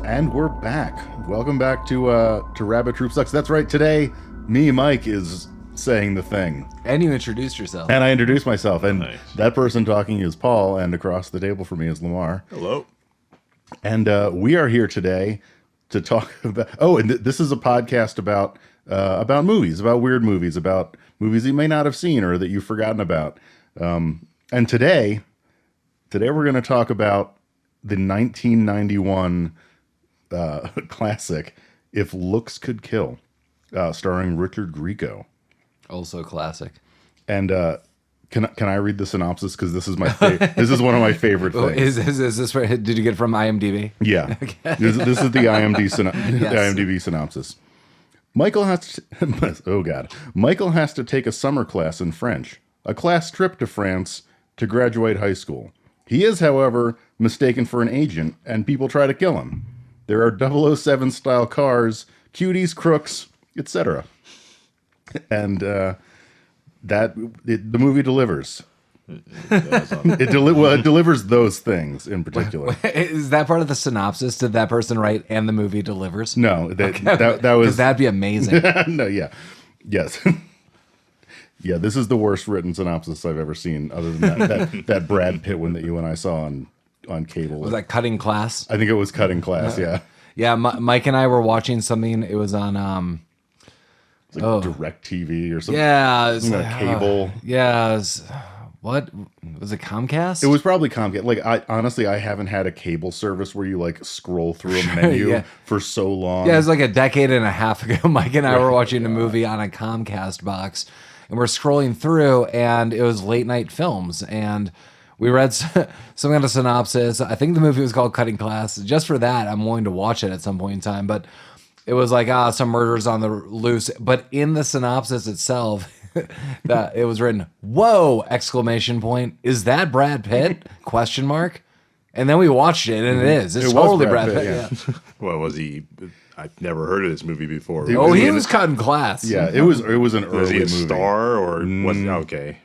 And we're back. Welcome back to Rabbit Troop Sucks. That's right. Today, me, Mike, is saying the thing. And you introduced yourself. And I introduced myself. And Nice. that person talking is Paul, and across the table from me is Lamar. Hello. And we are here today to talk about... Oh, and this is a podcast about movies, about weird movies, about movies you may not have seen or that you've forgotten about. And today we're going to talk about the 1991 classic, If Looks Could Kill, starring Richard Grieco. Also classic. And can I read the synopsis, because this is my this is one of my favorite things. Is this where, did you get it from IMDb? Yeah, this is the IMDb synopsis. Michael has Michael has to take a summer class in French, a class trip to France to graduate high school. He is, however, mistaken for an agent, and people try to kill him. There are 007 style cars, cuties, crooks, etc. And the movie delivers. It delivers those things in particular. Is that part of the synopsis? Did that person write "and the movie delivers"? No, that was... That'd be amazing. No, yeah. Yes. Yeah, this is the worst written synopsis I've ever seen, other than that Brad Pitt one that you and I saw on cable. Was that Cutting Class? I think it was Cutting Class, yeah. Yeah, Mike and I were watching something. It was on... It's like DirecTV or something. Yeah. Something like cable. Yeah. What? Was it Comcast? It was probably Comcast. Like, I haven't had a cable service where you like scroll through a menu for so long. Yeah, it was like a decade and a half ago. Mike and I were watching a movie on a Comcast box, and we're scrolling through, and it was late night films, and we read some kind of synopsis. I think the movie was called Cutting Class. Just for that, I'm willing to watch it at some point in time. But it was like, some murders on the loose. But in the synopsis itself, that it was written, "Whoa!" exclamation point. Is that Brad Pitt? Question mark. And then we watched it, and it is. It's totally Brad Pitt. Yeah. Well, was he? I've never heard of this movie before. He was Cutting Class. Yeah, it was an early Was he a movie. star or was okay?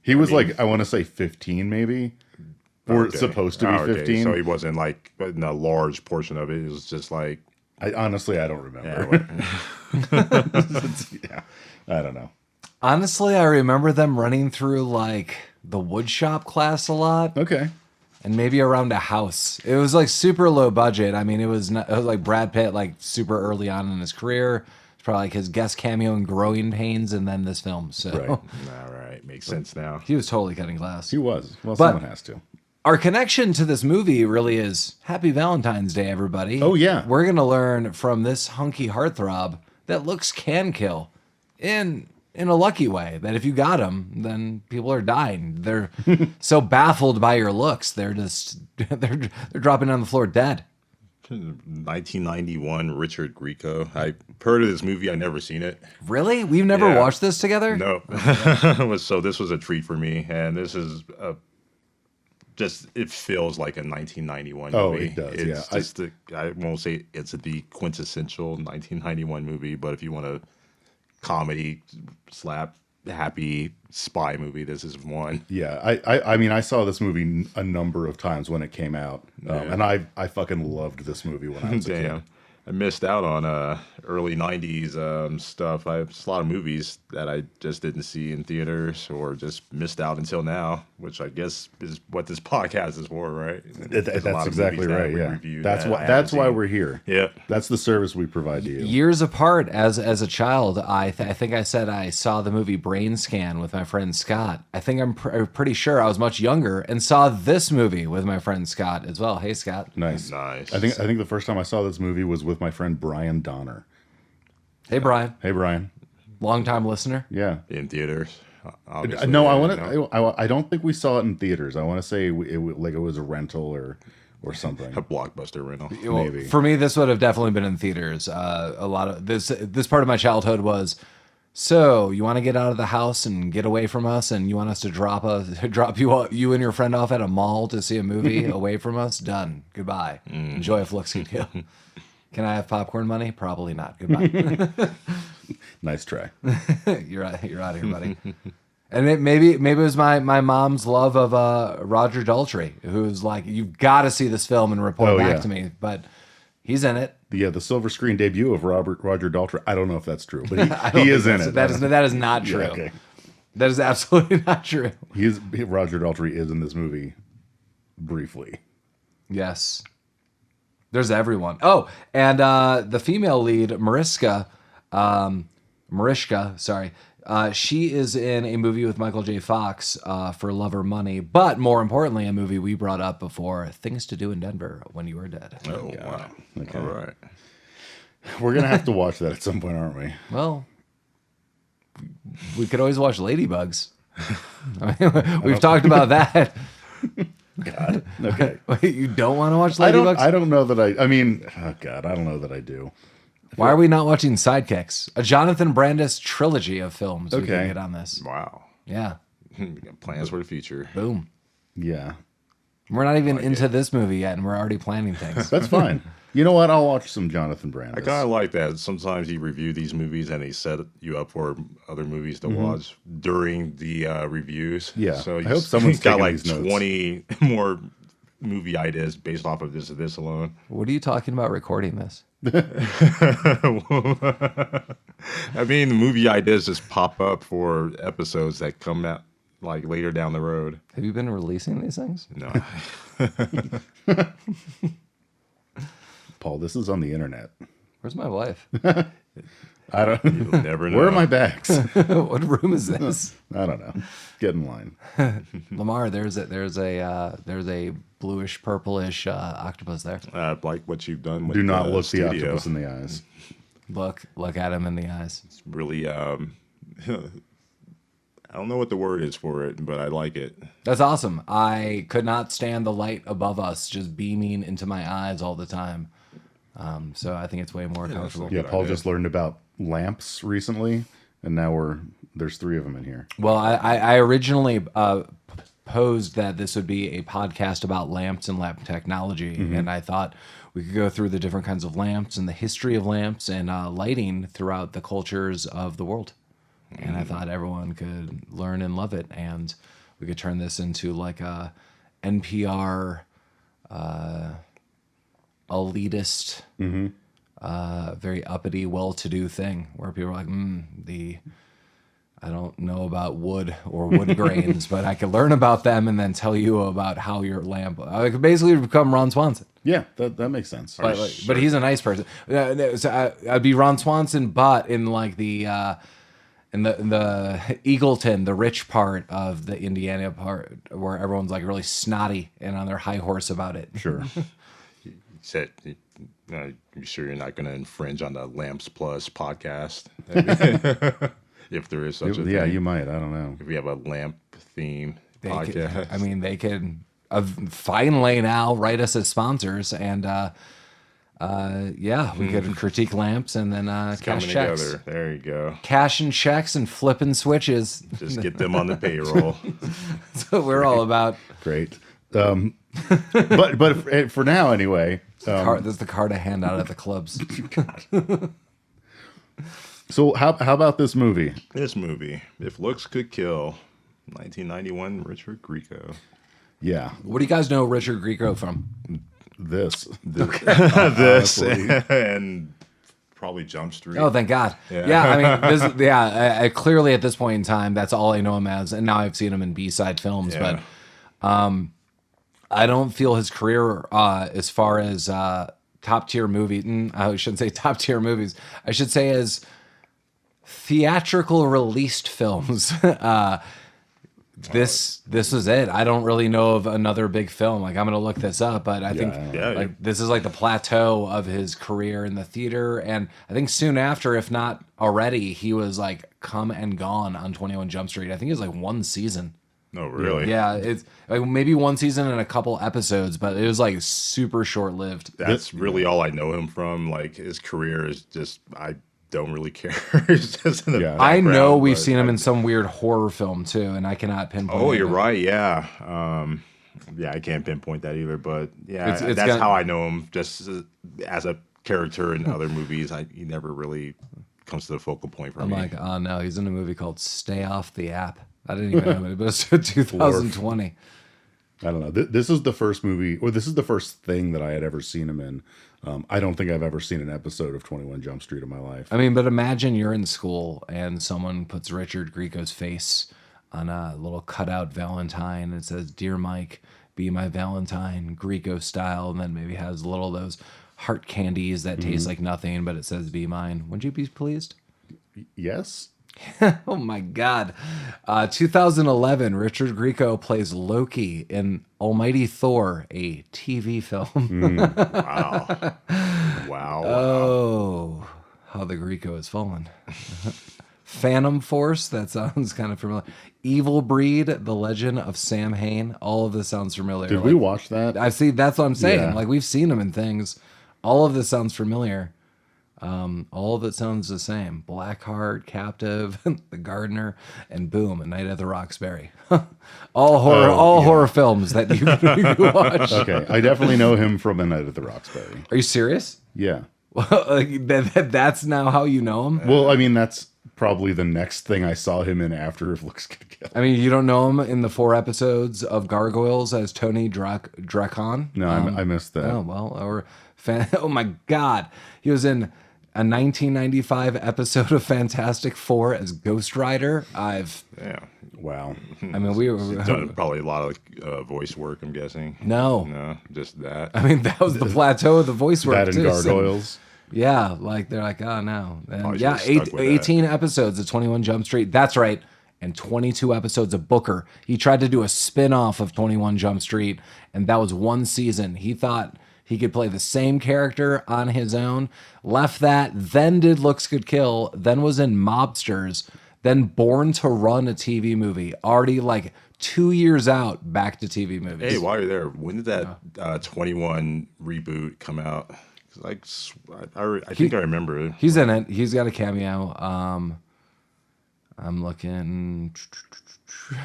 He was like, I want to say 15 maybe, or okay. supposed to be 15. So he wasn't like in a large portion of it. It was just like. I don't remember. Yeah, I don't know. Honestly, I remember them running through like the woodshop class a lot. Okay. And maybe around a house. It was like super low budget. I mean, it was like Brad Pitt, like super early on in his career. It's probably like his guest cameo in Growing Pains and then this film. So Right. All right, makes sense now. he was totally Cutting Class. He was. Well, But- someone has to. Our connection to this movie really is Happy Valentine's Day, everybody. Oh, yeah. We're going to learn from this hunky heartthrob that looks can kill in a lucky way, that if you got them, then people are dying. They're so baffled by your looks. They're just, they're dropping on the floor dead. 1991, Richard Grieco. I heard of this movie. I never seen it. Really? We've never Yeah. watched this together? No. So this was a treat for me, and this is it feels like a 1991 movie. Oh, it does, It's yeah. just I won't say it's the quintessential 1991 movie, but if you want a comedy slap happy spy movie, this is one. Yeah, I mean, I saw this movie a number of times when it came out, and I fucking loved this movie when I was a kid. Damn. I missed out on early 90s stuff. There's a lot of movies that I just didn't see in theaters or just missed out until now, which I guess is what this podcast is for, right? There's a lot That's of exactly movies that right. we Yeah, reviewed that's that why. I That's haven't why seen. we're here. Yeah. That's the service we provide to you. Years apart, as a child, I think I said I saw the movie Brain Scan with my friend Scott. I think I'm pretty sure I was much younger and saw this movie with my friend Scott as well. Hey, Scott. Nice. Nice. I think the first time I saw this movie was with my friend Brian Donner. Hey, Brian. Hey, Brian. Long-time listener. Yeah. In theaters. Obviously. No, I yeah, want no. to. I don't think we saw it in theaters. I want to say it was a rental or something. A Blockbuster rental. Well, Maybe. for me, this would have definitely been in theaters. A lot of this part of my childhood was, so you want to get out of the house and get away from us, and you want us to drop you and your friend off at a mall to see a movie away from us? Done. Goodbye. Enjoy If Looks Could Kill. Can I have popcorn money? Probably not. Goodbye. Nice try. You're out of here, buddy. And maybe it was my mom's love of Roger Daltrey, who's like, you've got to see this film and report back to me. But He's in it. The silver screen debut of Roger Daltrey. I don't know if that's true, but I don't he think is in it. That is not true. Yeah, okay. That is absolutely not true. Roger Daltrey is in this movie briefly. Yes. There's everyone. Oh, and the female lead, Mariska, sorry. She is in a movie with Michael J. Fox for Love or Money, but more importantly, a movie we brought up before, Things to Do in Denver When You Were Dead. Oh, wow. Okay. All right. We're going to have to watch that at some point, aren't we? Well, we could always watch Ladybugs. We've talked about that. God. Okay. Wait, you don't want to watch Ladybugs? I don't know that I mean, oh God, I don't know that I do. Why are we not watching Sidekicks? A Jonathan Brandis trilogy of films. We can get on this. Wow. Yeah. We got plans for the future. Boom. Yeah. We're not even into this movie yet, and we're already planning things. That's fine. You know what? I'll watch some Jonathan I Brandis. kind of like that. Sometimes he review these movies and he set you up for other movies to watch during the reviews. Yeah. So I hope someone's got taking like these notes. 20 more movie ideas based off of this alone. What are you talking about recording this? I mean, the movie ideas just pop up for episodes that come out like later down the road. Have you been releasing these things? No. Paul, this is on the internet. Where's my wife? I don't. You'll never know. Where are my bags? What room is this? I don't know. Get in line. Lamar, there's a bluish purplish octopus there. Like what you've done with Do not the look the studio. octopus in the eyes. Look at him in the eyes. It's really, I don't know what the word is for it, but I like it. That's awesome. I could not stand the light above us just beaming into my eyes all the time. So I think it's way more comfortable. Yeah, Paul idea. just learned about lamps recently, and now there's 3 of them in here. Well, I originally posed that this would be a podcast about lamps and lamp technology, and I thought we could go through the different kinds of lamps and the history of lamps and lighting throughout the cultures of the world. And I thought everyone could learn and love it, and we could turn this into like a NPR elitist, very uppity, well-to-do thing where people are like, I don't know about wood or wood grains, but I could learn about them and then tell you about how your lamp. I could basically become Ron Swanson. Yeah, that makes sense. But he's a nice person. So I'd be Ron Swanson, but in like the in the Eagleton, the rich part of the Indiana part, where everyone's like really snotty and on their high horse about it. Sure. You said, you sure you're not going to infringe on the Lamps Plus podcast? If there is such a thing. Yeah, you might. I don't know. If we have a lamp theme They podcast. could, they could finally now write us as sponsors, and we could critique lamps and then cash Coming checks. together. There you go. Cash and checks and flipping switches. Just get them on the payroll. That's what we're all about. Great. But for now, anyway. There's the card I hand out at the clubs. So how about this movie? This movie, If Looks Could Kill, 1991, Richard Grieco. Yeah, What do you guys know Richard Grieco from? this. This and probably Jump Street. Oh, thank God. I clearly at this point in time, that's all I know him as, and now I've seen him in B-side films. Yeah. But I don't feel his career as far as top tier movie. I shouldn't say top tier movies. I should say as theatrical released films. This was it. I don't really know of another big film. Like I'm gonna look this up, but I think this is like the plateau of his career in the theater. And I think soon after, if not already, he was like come and gone on 21 Jump Street. I think it was like one season. No, really? Yeah, it's like maybe one season and a couple episodes, but it was like super short lived. That's really all I know him from. Like his career is just, I don't really care. It's just in the I know background, we've but seen him in some weird horror film too, and I cannot pinpoint. Oh, it. you're right. Yeah. I can't pinpoint that either, but yeah, It's that's how I know him. Just as a character in other movies, he never really comes to the focal point for I'm me. like, oh no, he's in a movie called Stay Off the App. I didn't even know it, but it's 2020. I don't know. This is the first movie, or this is the first thing that I had ever seen him in. I don't think I've ever seen an episode of 21 Jump Street in my life. I mean, but imagine you're in school and someone puts Richard Grieco's face on a little cutout Valentine and it says, "Dear Mike, be my Valentine, Grieco style," and then maybe has little of those heart candies that taste like nothing, but it says, "Be mine." Would you be pleased? Yes. Oh my God. 2011, Richard Grieco plays Loki in Almighty Thor, a TV film. Wow. Wow. Oh, how the Grieco has fallen. Phantom Force, that sounds kind of familiar. Evil Breed, The Legend of Sam Hain. All of this sounds familiar. Did we watch that? I see. That's what I'm saying. Yeah. Like, we've seen them in things. All of this sounds familiar. All of it sounds the same. Blackheart, Captive, The Gardener, and boom, A Night at the Roxbury. all horror films that you watch. Okay, I definitely know him from A Night at the Roxbury. Are you serious? Yeah. Like, that's now how you know him? Well, I mean, that's probably the next thing I saw him in after If Looks Could Kill. I mean, you don't know him in the 4 episodes of Gargoyles as Tony Dracon? No, I missed that. Oh, well, oh my God. He was in a 1995 episode of Fantastic Four as Ghost Rider. Yeah. Wow. I mean, we were Done probably a lot of voice work, I'm guessing. No, just that. I mean, that was the plateau of the voice work That and too. Gargoyles. Yeah, like they're like, oh no, and Probably yeah, should've stuck with 18 episodes of 21 Jump Street. That's right, and 22 episodes of Booker. He tried to do a spin-off of 21 Jump Street, and that was 1 season. He thought he could play the same character on his own. Left that, then did Looks Could Kill, then was in Mobsters, then Born to Run, a TV movie. Already like 2 years out, back to TV movies. Hey, while you're there, when did that 21 reboot come out? 'Cause I think I remember it. He's in it. He's got a cameo. I'm looking.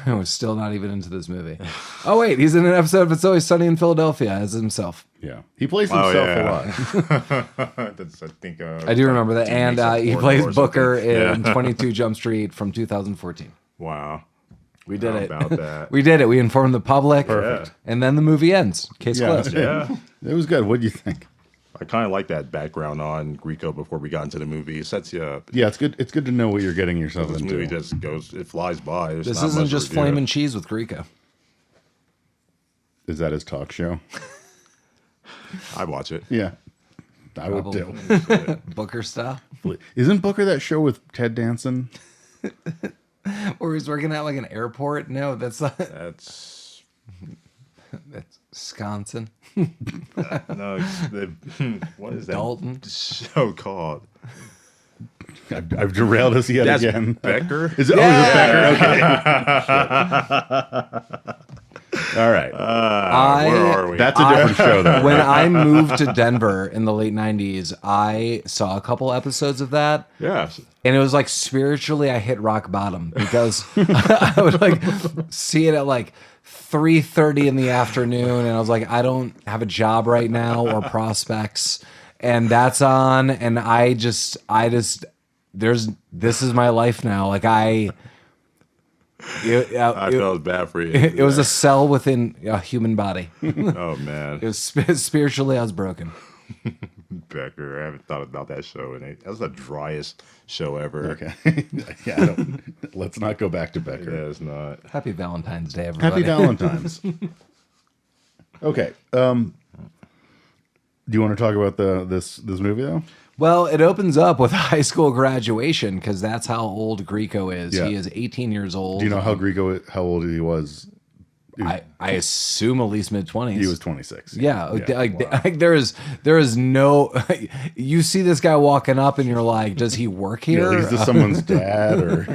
I was still not even into this movie. Oh wait, he's in an episode of It's Always Sunny in Philadelphia as himself. Yeah. He plays himself a lot. That's, I think. I do remember that, 2 and weeks he before plays or Booker something. in 22 Jump Street from 2014. Wow. We did How it. about that? We did it. We informed the public. Perfect. And then the movie ends. Case Yeah. closed. Yeah. It was good. What do you think? I kind of like that background on Grieco before we got into the movie. It sets you up. Yeah, it's good. It's good to know what you're getting yourself This into. movie just goes, it flies by. There's This not isn't much just review. Flame and Cheese with Grieco. Is that his talk show? I watch it. Yeah. I would Probably. too. Booker style. Isn't Booker that show with Ted Danson? Or he's working at like an airport. No, that's not. That's That's Wisconsin. no. What is that Dalton. show called? I've derailed us yet That's again. Becker. Is it? Yeah. Oh, is it Becker? Okay. All right. Where are we? That's a different show, though. When I moved to Denver in the late 90s, I saw a couple episodes of that. Yeah. And it was like spiritually I hit rock bottom because I would like see it at like 3:30 in the afternoon and I was like, I don't have a job right now or prospects. And that's on and this is my life now. Like I felt bad for you. it was a cell within a human body. Oh man, It was spiritually I was broken. Becker. I haven't thought about that show, and that was the driest show ever. Okay. Yeah. Let's not go back to Becker. Yeah, it's not. Happy Valentine's Day, everybody. Happy Valentine's. Okay. Do you want to talk about this movie though? Well, it opens up with high school graduation because that's how old Grieco is. Yeah. He is 18 years old. Do you know how old he was? I assume at least mid-20s. He was 26. Yeah, like there is no. You see this guy walking up, and you're like, does he work here? Yeah, is this someone's dad or?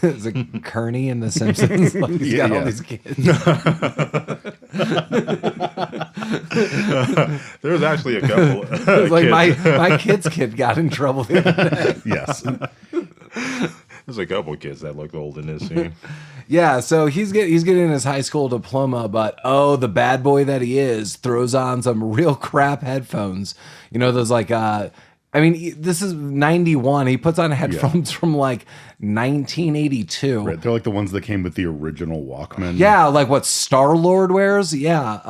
Is it Kearney in The Simpsons? Like he's got all these kids. There was actually a couple. It's like kids. my kid's kid got in trouble the other day. Yes. There's a couple kids that look old in this scene. Yeah, so he's getting his high school diploma, but the bad boy that he is throws on some real crap headphones. You know, those like this is 91. He puts on headphones from like 1982. Right. They're like the ones that came with the original Walkman. Yeah, like what Star-Lord wears. Yeah.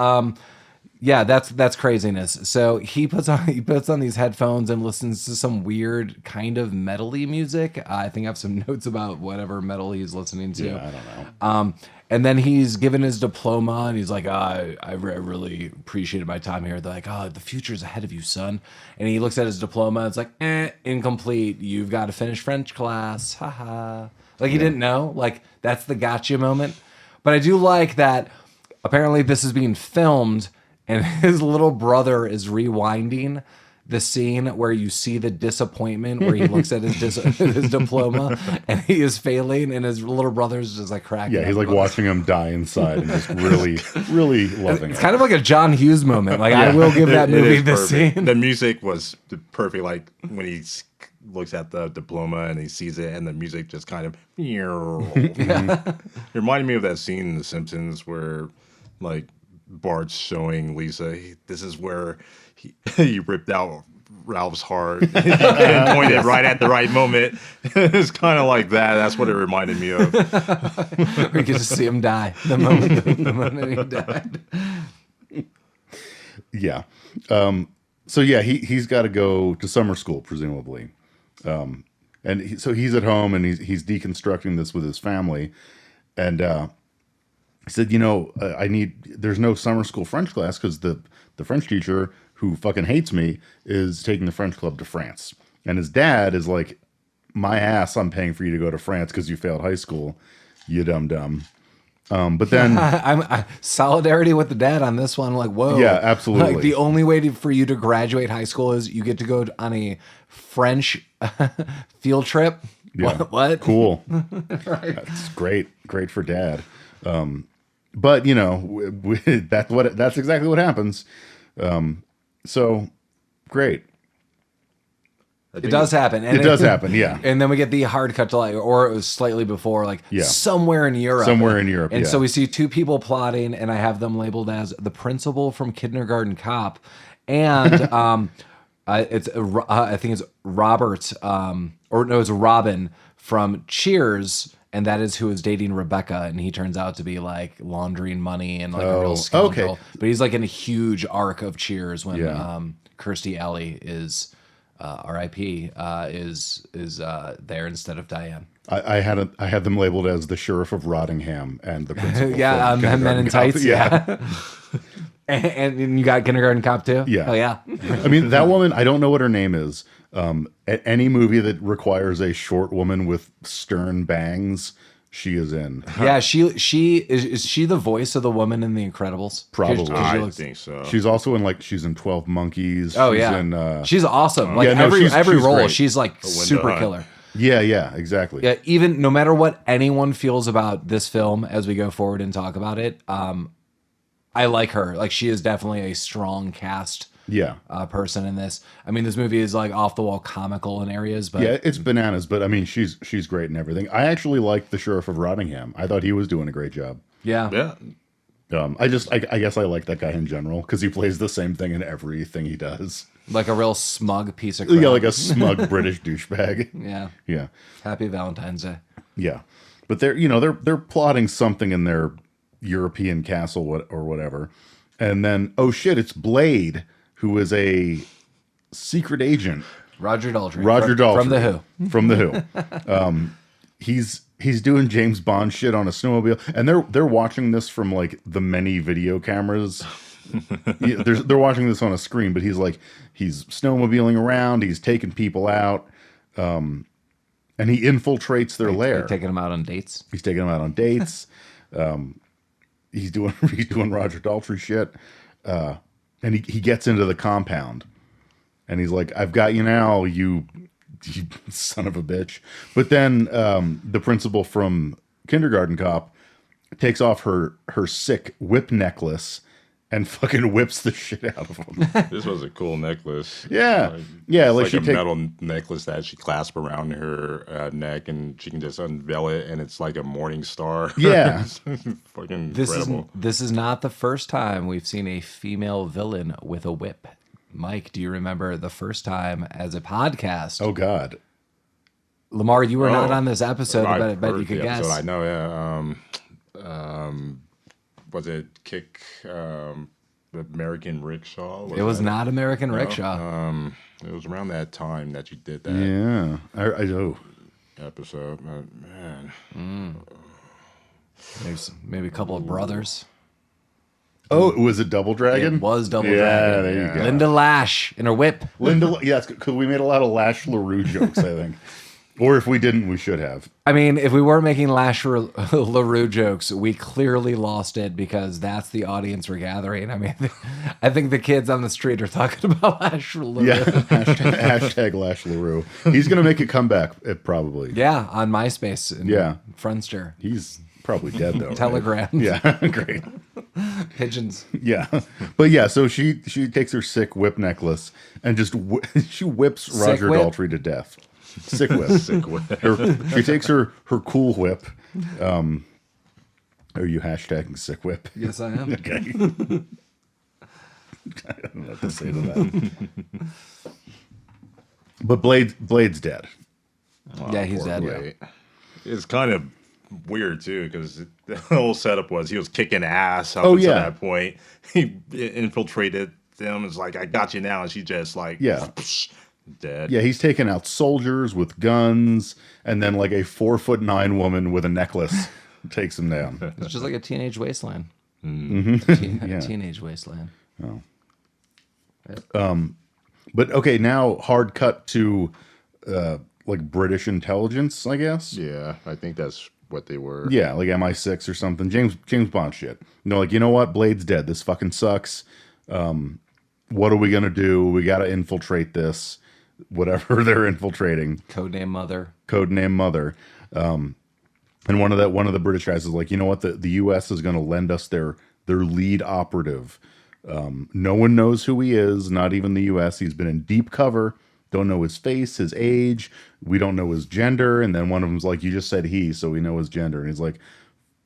Yeah, that's craziness. So he puts on these headphones and listens to some weird kind of metal-y music. I think I have some notes about whatever metal he's listening to. Yeah, I don't know. And then he's given his diploma, and he's like, I really appreciated my time here. They're like, oh, the future's ahead of you, son. And he looks at his diploma, and it's like, incomplete. You've got to finish French class. Haha. Like, he didn't know. Like, that's the gotcha moment. But I do like that apparently this is being filmed, and his little brother is rewinding the scene where you see the disappointment where he looks at his diploma and he is failing, and his little brother's just like cracking. Yeah, he's like watching him die inside and just really, really loving It's it. kind of like a John Hughes moment. Like, I will give that It movie is the perfect. scene. The music was perfect. Like when he looks at the diploma and he sees it, and the music just kind of. It reminded me of that scene in The Simpsons where, like, Bart's showing Lisa, this is where he ripped out Ralph's heart and pointed right at the right moment. It's kind of like that. That's what it reminded me of. We could just see him die the moment he died. Yeah. So yeah, he's got to go to summer school presumably, so he's at home and he's deconstructing this with his family, and he said, there's no summer school French class because the French teacher, who fucking hates me, is taking the French club to France, and his dad is like, my ass, I'm paying for you to go to France because you failed high school, you dumb. But then I'm solidarity with the dad on this one. Like, whoa, yeah, absolutely. Like, the only way for you to graduate high school is you get to go on a French field trip. Yeah. What? Cool. Right. That's great for dad. But that's exactly what happens. So great. It does happen. And It does happen, yeah. And then we get the hard cut to, like, or it was slightly before, like, somewhere in Europe. And so we see two people plotting, and I have them labeled as the principal from Kindergarten Cop, and I think it's Robert, it's Robin from Cheers, and that is who is dating Rebecca, and he turns out to be like laundering money and like a real scoundrel. Okay. But he's like in a huge arc of Cheers when Yeah. Kirstie Alley is R.I.P. is there instead of Diane. I had them labeled as the sheriff of Rottingham and the principal. Yeah, from Men in Kindergarten Cop. Tights. Yeah. and you got Kindergarten Cop too. Yeah. Oh yeah. I mean, that woman, I don't know what her name is. At any movie that requires a short woman with stern bangs, she is in. Yeah, she is she the voice of the woman in The Incredibles? Probably. I think so. She's also she's in 12 Monkeys. Oh she's yeah, in, she's awesome. Like she's every role, great. she's like super Hunt. killer. Yeah, exactly. Yeah, even no matter what anyone feels about this film as we go forward and talk about it, I like her. Like, she is definitely a strong cast. Yeah. Person in this. I mean, this movie is like off the wall comical in areas, but Yeah, it's bananas, but I mean, she's great and everything. I actually liked the Sheriff of Rottingham. I thought he was doing a great job. yeah. I guess I like that guy in general because he plays the same thing in everything he does. Like a real smug piece of crap. Yeah, like a smug British douchebag. Yeah. Yeah. Happy Valentine's Day. Yeah. But they're plotting something in their European castle or whatever. And then, oh shit, it's Blade, who is a secret agent. Roger Daltrey. Daltrey. From The Who. From The Who. He's doing James Bond shit on a snowmobile, and they're watching this from like the many video cameras. They're watching this on a screen, but he's snowmobiling around, he's taking people out, and he infiltrates their lair. Taking them out on dates. He's taking them out on dates. He's doing Roger Daltrey shit, and he gets into the compound, and he's like, "I've got you now, you son of a bitch." But then the principal from Kindergarten Cop takes off her sick whip necklace and fucking whips the shit out of him. This was a cool necklace. Yeah. It's like a metal necklace that she clasps around her neck, and she can just unveil it, and it's like a morning star. Yeah. Fucking This incredible. this is not the first time we've seen a female villain with a whip. Mike, do you remember the first time as a podcast? Oh God. Lamar, you were not on this episode, but I bet heard you could the guess. episode, I know, yeah. Was it Kick? American Rickshaw. It was not American Rickshaw. It was around that time that you did that Yeah, I know. episode. Man, Maybe a couple of brothers. Oh, was it Double Dragon? It was Double Yeah, Dragon. there you go. Linda Lash in her whip. Linda, yes, because we made a lot of Lash LaRue jokes, I think. Or if we didn't, we should have. I mean, if we weren't making Lash LaRue jokes, we clearly lost it because that's the audience we're gathering. I mean, I think the kids on the street are talking about Lash LaRue. Yeah, hashtag Lash LaRue. He's going to make a comeback, probably. Yeah, on MySpace and Yeah. Friendster. He's probably dead, though. right? Telegram. Yeah, great. Pigeons. Yeah. But yeah, so she takes her sick whip necklace and just she whips Sick Roger whip? Daltrey to death. Sick whip. sick with She takes her cool whip. Are you hashtagging sick whip? Yes, I am. Okay. I don't know what to say to that. But Blade's dead. Yeah, he's poor dead. Blade. It's kind of weird too because the whole setup was he was kicking ass up until that point. He infiltrated them. It's like I got you now, and she just like dead. Yeah, he's taking out soldiers with guns, and then like a 4'9" woman with a necklace takes him down. It's just like a teenage wasteland. Yeah. Teenage wasteland. But okay, now hard cut to like British intelligence, I guess. Yeah, I think that's what they were. Yeah, like MI6 or something. James Bond shit. And they're like, you know what? Blade's dead. This fucking sucks. What are we gonna do? We gotta infiltrate this. Whatever they're infiltrating. Codename Mother. Codename Mother. And one of the British guys is like, you know what? The U.S. is gonna lend us their lead operative. No one knows who he is, not even the U.S. He's been in deep cover. Don't know his face, his age. We don't know his gender. And then one of them's like, you just said he, so we know his gender. And he's like,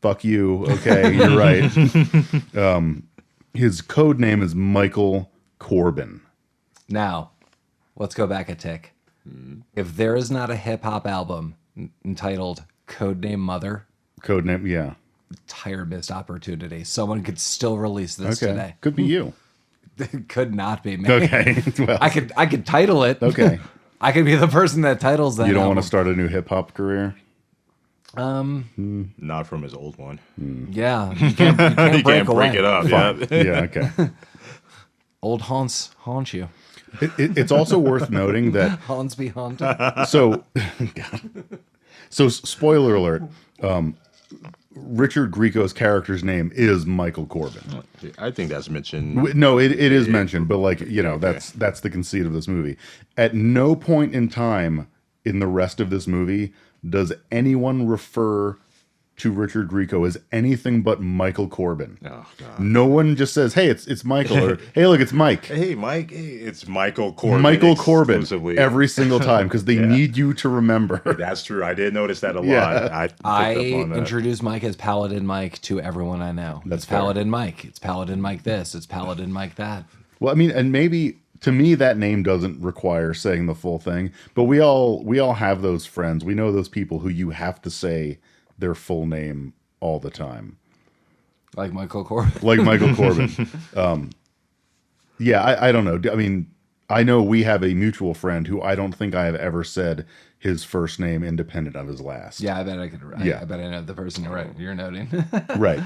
fuck you. Okay, you're right. His code name is Michael Corben. Now, let's go back a tick. If there is not a hip hop album entitled Codename Mother, Codename, yeah. entire missed opportunity. Someone could still release this today. Could be you. It could not be me. Okay. Well, I could title it. okay. I could be the person that titles that. You don't album. want to start a new hip hop career? Not from his old one. Yeah, you can't You break can't away. break it up. Yeah. Yeah, okay. Old haunts haunt you. It's also worth noting that Haunts be haunted. so spoiler alert, Richard Grieco's character's name is Michael Corben. I think that's mentioned. No, it is mentioned, but like, you know, that's the conceit of this movie. At no point in time in the rest of this movie does anyone refer to Richard Grieco as anything but Michael Corben. Oh God. No one just says, "Hey, it's Michael," or "Hey, look, it's Mike." Hey, Mike. Hey, it's Michael Corben. Michael Corben exclusively. every single time because they need you to remember. That's true. I did notice that a lot. Yeah. I picked I up on that. introduced Mike as Paladin Mike to everyone I know. That's It's fair. Paladin Mike. It's Paladin Mike this. It's Paladin Mike that. Well, I mean, and maybe to me that name doesn't require saying the full thing, but we all have those friends. We know those people who you have to say their full name all the time. Like Michael Corben. Like Michael Corben. Yeah, I don't know. I mean, I know we have a mutual friend who I don't think I have ever said his first name independent of his last. Yeah, I bet I could. Yeah. I bet I know the person you're noting. Right.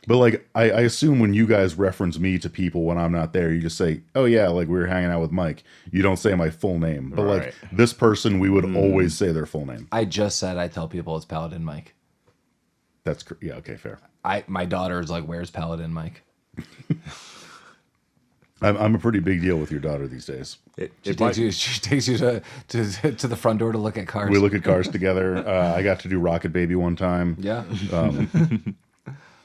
But like, I assume when you guys reference me to people when I'm not there, you just say, "Oh yeah, like we were hanging out with Mike." You don't say my full name. But like Right. this person, we would always say their full name. I just said I tell people it's Paladin Mike. That's yeah, okay, fair. My daughter is like, "Where's Paladin Mike?" I'm a pretty big deal with your daughter these days. She takes you to the front door to look at cars. We look at cars together. I got to do Rocket Baby one time. Yeah.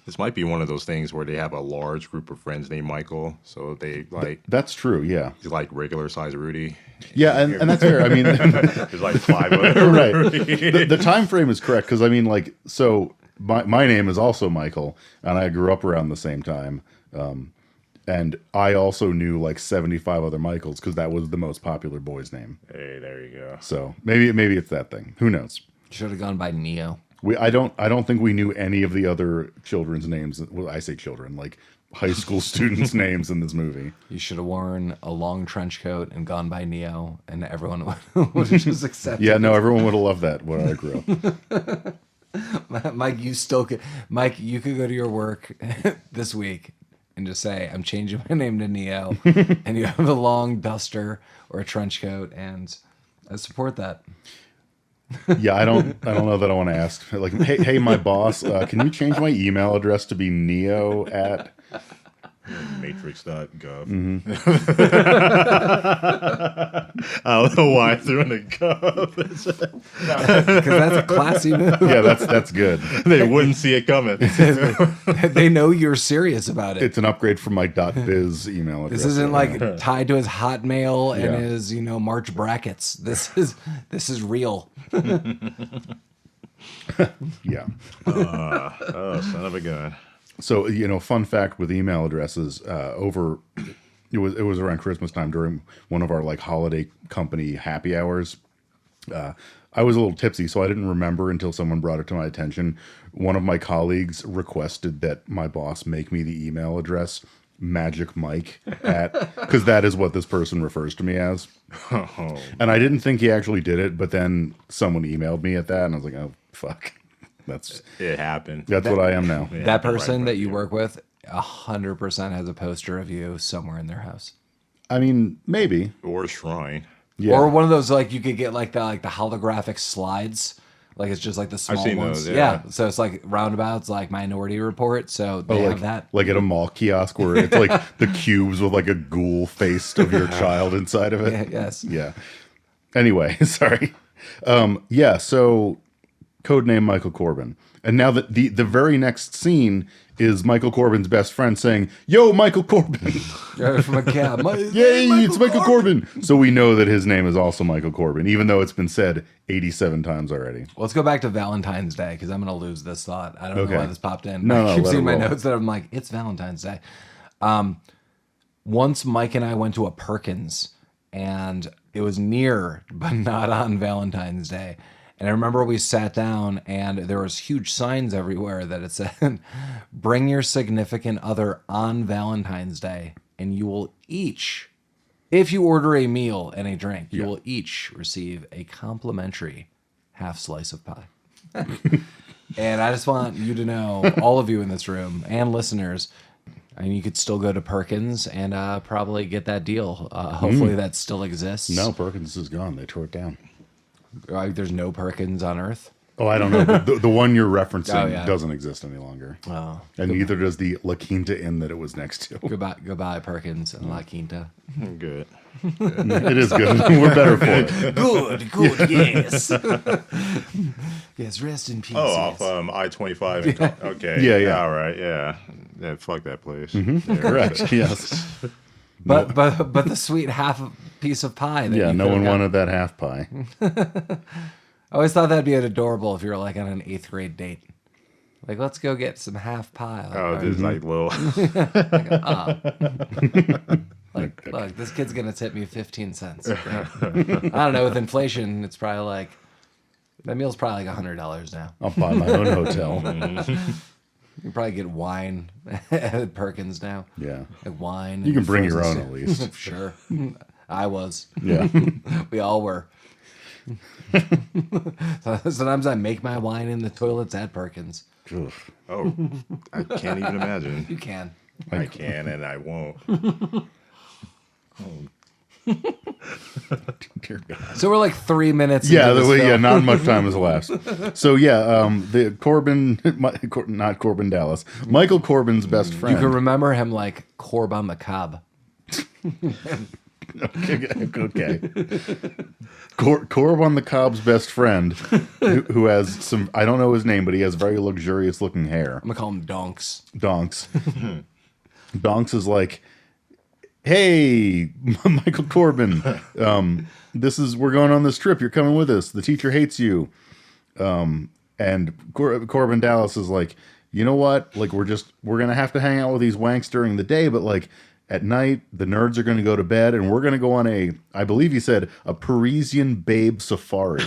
This might be one of those things where they have a large group of friends named Michael, so they like That's true. Yeah. he's like regular size Rudy. Yeah, and that's fair. I mean, There's like 5 of them. right. The time frame is correct because I mean, like, so my name is also Michael, and I grew up around the same time. And I also knew like 75 other Michaels because that was the most popular boy's name. Hey, there you go. So maybe it's that thing. Who knows? Should have gone by Neo. I don't think we knew any of the other children's names. Well, I say children, like high school students' names in this movie. You should have worn a long trench coat and gone by Neo, and everyone would have just accepted. Yeah, no, everyone would have loved that when I grew up. Mike, Mike, you could go to your work this week and just say, "I'm changing my name to Neo," and you have a long duster or a trench coat, and I support that. Yeah, I don't know that I want to ask. Like, hey, my boss, can you change my email address to be Neo at Matrix.gov. I don't know why I threw in a gov. Because that's a classy move. Yeah, that's good. They wouldn't see it coming. They know you're serious about it. It's an upgrade from my .biz email address. This isn't like tied to his Hotmail and Yeah. his, March brackets. This is real. Yeah. Oh, son of a gun. So, fun fact with email addresses, it was around Christmas time during one of our like holiday company happy hours. I was a little tipsy, so I didn't remember until someone brought it to my attention. One of my colleagues requested that my boss make me the email address Magic Mike because that is what this person refers to me as. Oh. And I didn't think he actually did it, but then someone emailed me at that, and I was like, oh fuck, It happened. that's what I am now. Yeah, That person right, that you yeah. work with, 100% has a poster of you somewhere in their house. I mean, maybe. Or a shrine. Yeah. Or one of those you could get the holographic slides. Like it's just like the small seen ones. those, yeah. So it's like roundabouts, like Minority Report. So they have that. Like at a mall kiosk where it's like the cubes with like a ghoul face of your child inside of it. Yeah, yes. Yeah. Anyway, sorry. Yeah, so codename Michael Corben. And now that the very next scene is Michael Corben's best friend saying, "Yo, Michael Corben." From a cab. Yay, it's Michael Corben. So we know that his name is also Michael Corben, even though it's been said 87 times already. Well, let's go back to Valentine's Day because I'm going to lose this thought. I don't know why this popped in. No, I keep let seeing it my roll. notes that I'm like, it's Valentine's Day. Once Mike and I went to a Perkins, and it was near, but not on Valentine's Day. And I remember we sat down, and there was huge signs everywhere that it said, "Bring your significant other on Valentine's Day, and you will each, if you order a meal and a drink, you will each receive a complimentary half slice of pie." And I just want you to know, all of you in this room and listeners, and you could still go to Perkins and probably get that deal. Hopefully that still exists. No, Perkins is gone. They tore it down. There's no Perkins on Earth. Oh, I don't know. But the one you're referencing Oh, yeah. doesn't exist any longer. Oh, And neither does the La Quinta Inn that it was next to. goodbye, Perkins and La Quinta. Good. It is good. We're better for it. Good, yes. Yes, rest in peace. Oh, yes. off I-25. Okay. Yeah. All right. Yeah. Yeah. Fuck that place. Correct. Yes. But the sweet half piece of pie. That Yeah, you no could've one got. wanted that half pie. I always thought that'd be adorable if you were like on an 8th grade date. Like, let's go get some half pie. Like, Oh, this is like little. look, this kid's gonna tip me 15 cents. I don't know. With inflation, it's probably like that meal's probably like $100 now. I'll buy my own hotel. You can probably get wine at Perkins now. Yeah. Like wine. You can and bring your frozen own soup. at least. Sure. I was. Yeah. We all were. Sometimes I make my wine in the toilets at Perkins. Oof. Oh, I can't even imagine. You can. I can and I won't. Dear God. So we're like 3 minutes. Yeah, into this film. not much time has elapsed. So yeah, the Corbin, not Corbin Dallas, Michael Corbin's best You friend. can remember him like Corb on the Cob. Okay. Corb on the Cobb's best friend, who has some, I don't know his name, but he has very luxurious looking hair. I'm gonna call him Donks. Donks. Donks is like, "Hey, Michael Corbin, we're going on this trip. You're coming with us. The teacher hates you." And Corbin Dallas is like, "You know what? Like, we're gonna have to hang out with these wanks during the day, but like, At night, the nerds are going to go to bed, and we're going to go on I believe he said, a Parisian babe safari.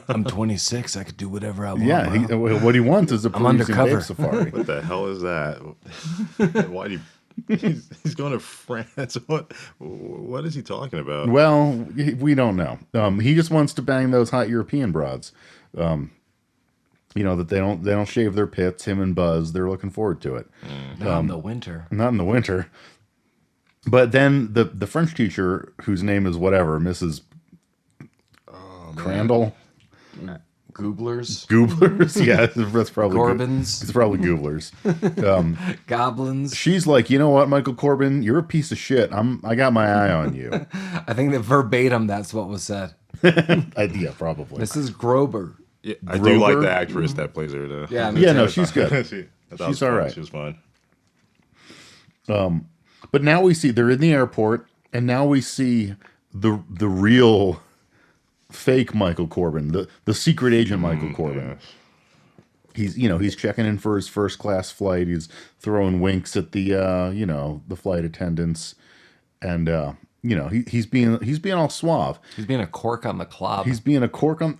I'm 26. I could do whatever I want. Yeah, what he wants is a Parisian undercover. babe safari. What the hell is that? Why do you? He's going to France. What is he talking about? Well, we don't know. He just wants to bang those hot European broads. That they don't shave their pits. Him and Buzz, they're looking forward to it. Not in the winter. Not in the winter. But then the French teacher, whose name is whatever, Mrs. Crandall. Gooblers. Gooblers, yeah, that's probably Corbins. It's probably Gooblers. Goblins. She's like, you know what, Michael Corben, you're a piece of shit. I got my eye on you. I think that verbatim, that's what was said. Yeah, probably. Mrs. Grober. Yeah, I do like Grover? the actress that plays her. Though. Yeah, Yeah, no, she's good. I thought She's it was all fun. right. She was fun. But now we see they're in the airport, and now we see the real fake Michael Corben, the secret agent Michael Corben. Yeah. He's checking in for his first class flight. He's throwing winks at the the flight attendants, and he's being all suave. He's being a cork on the clob. He's being a cork on.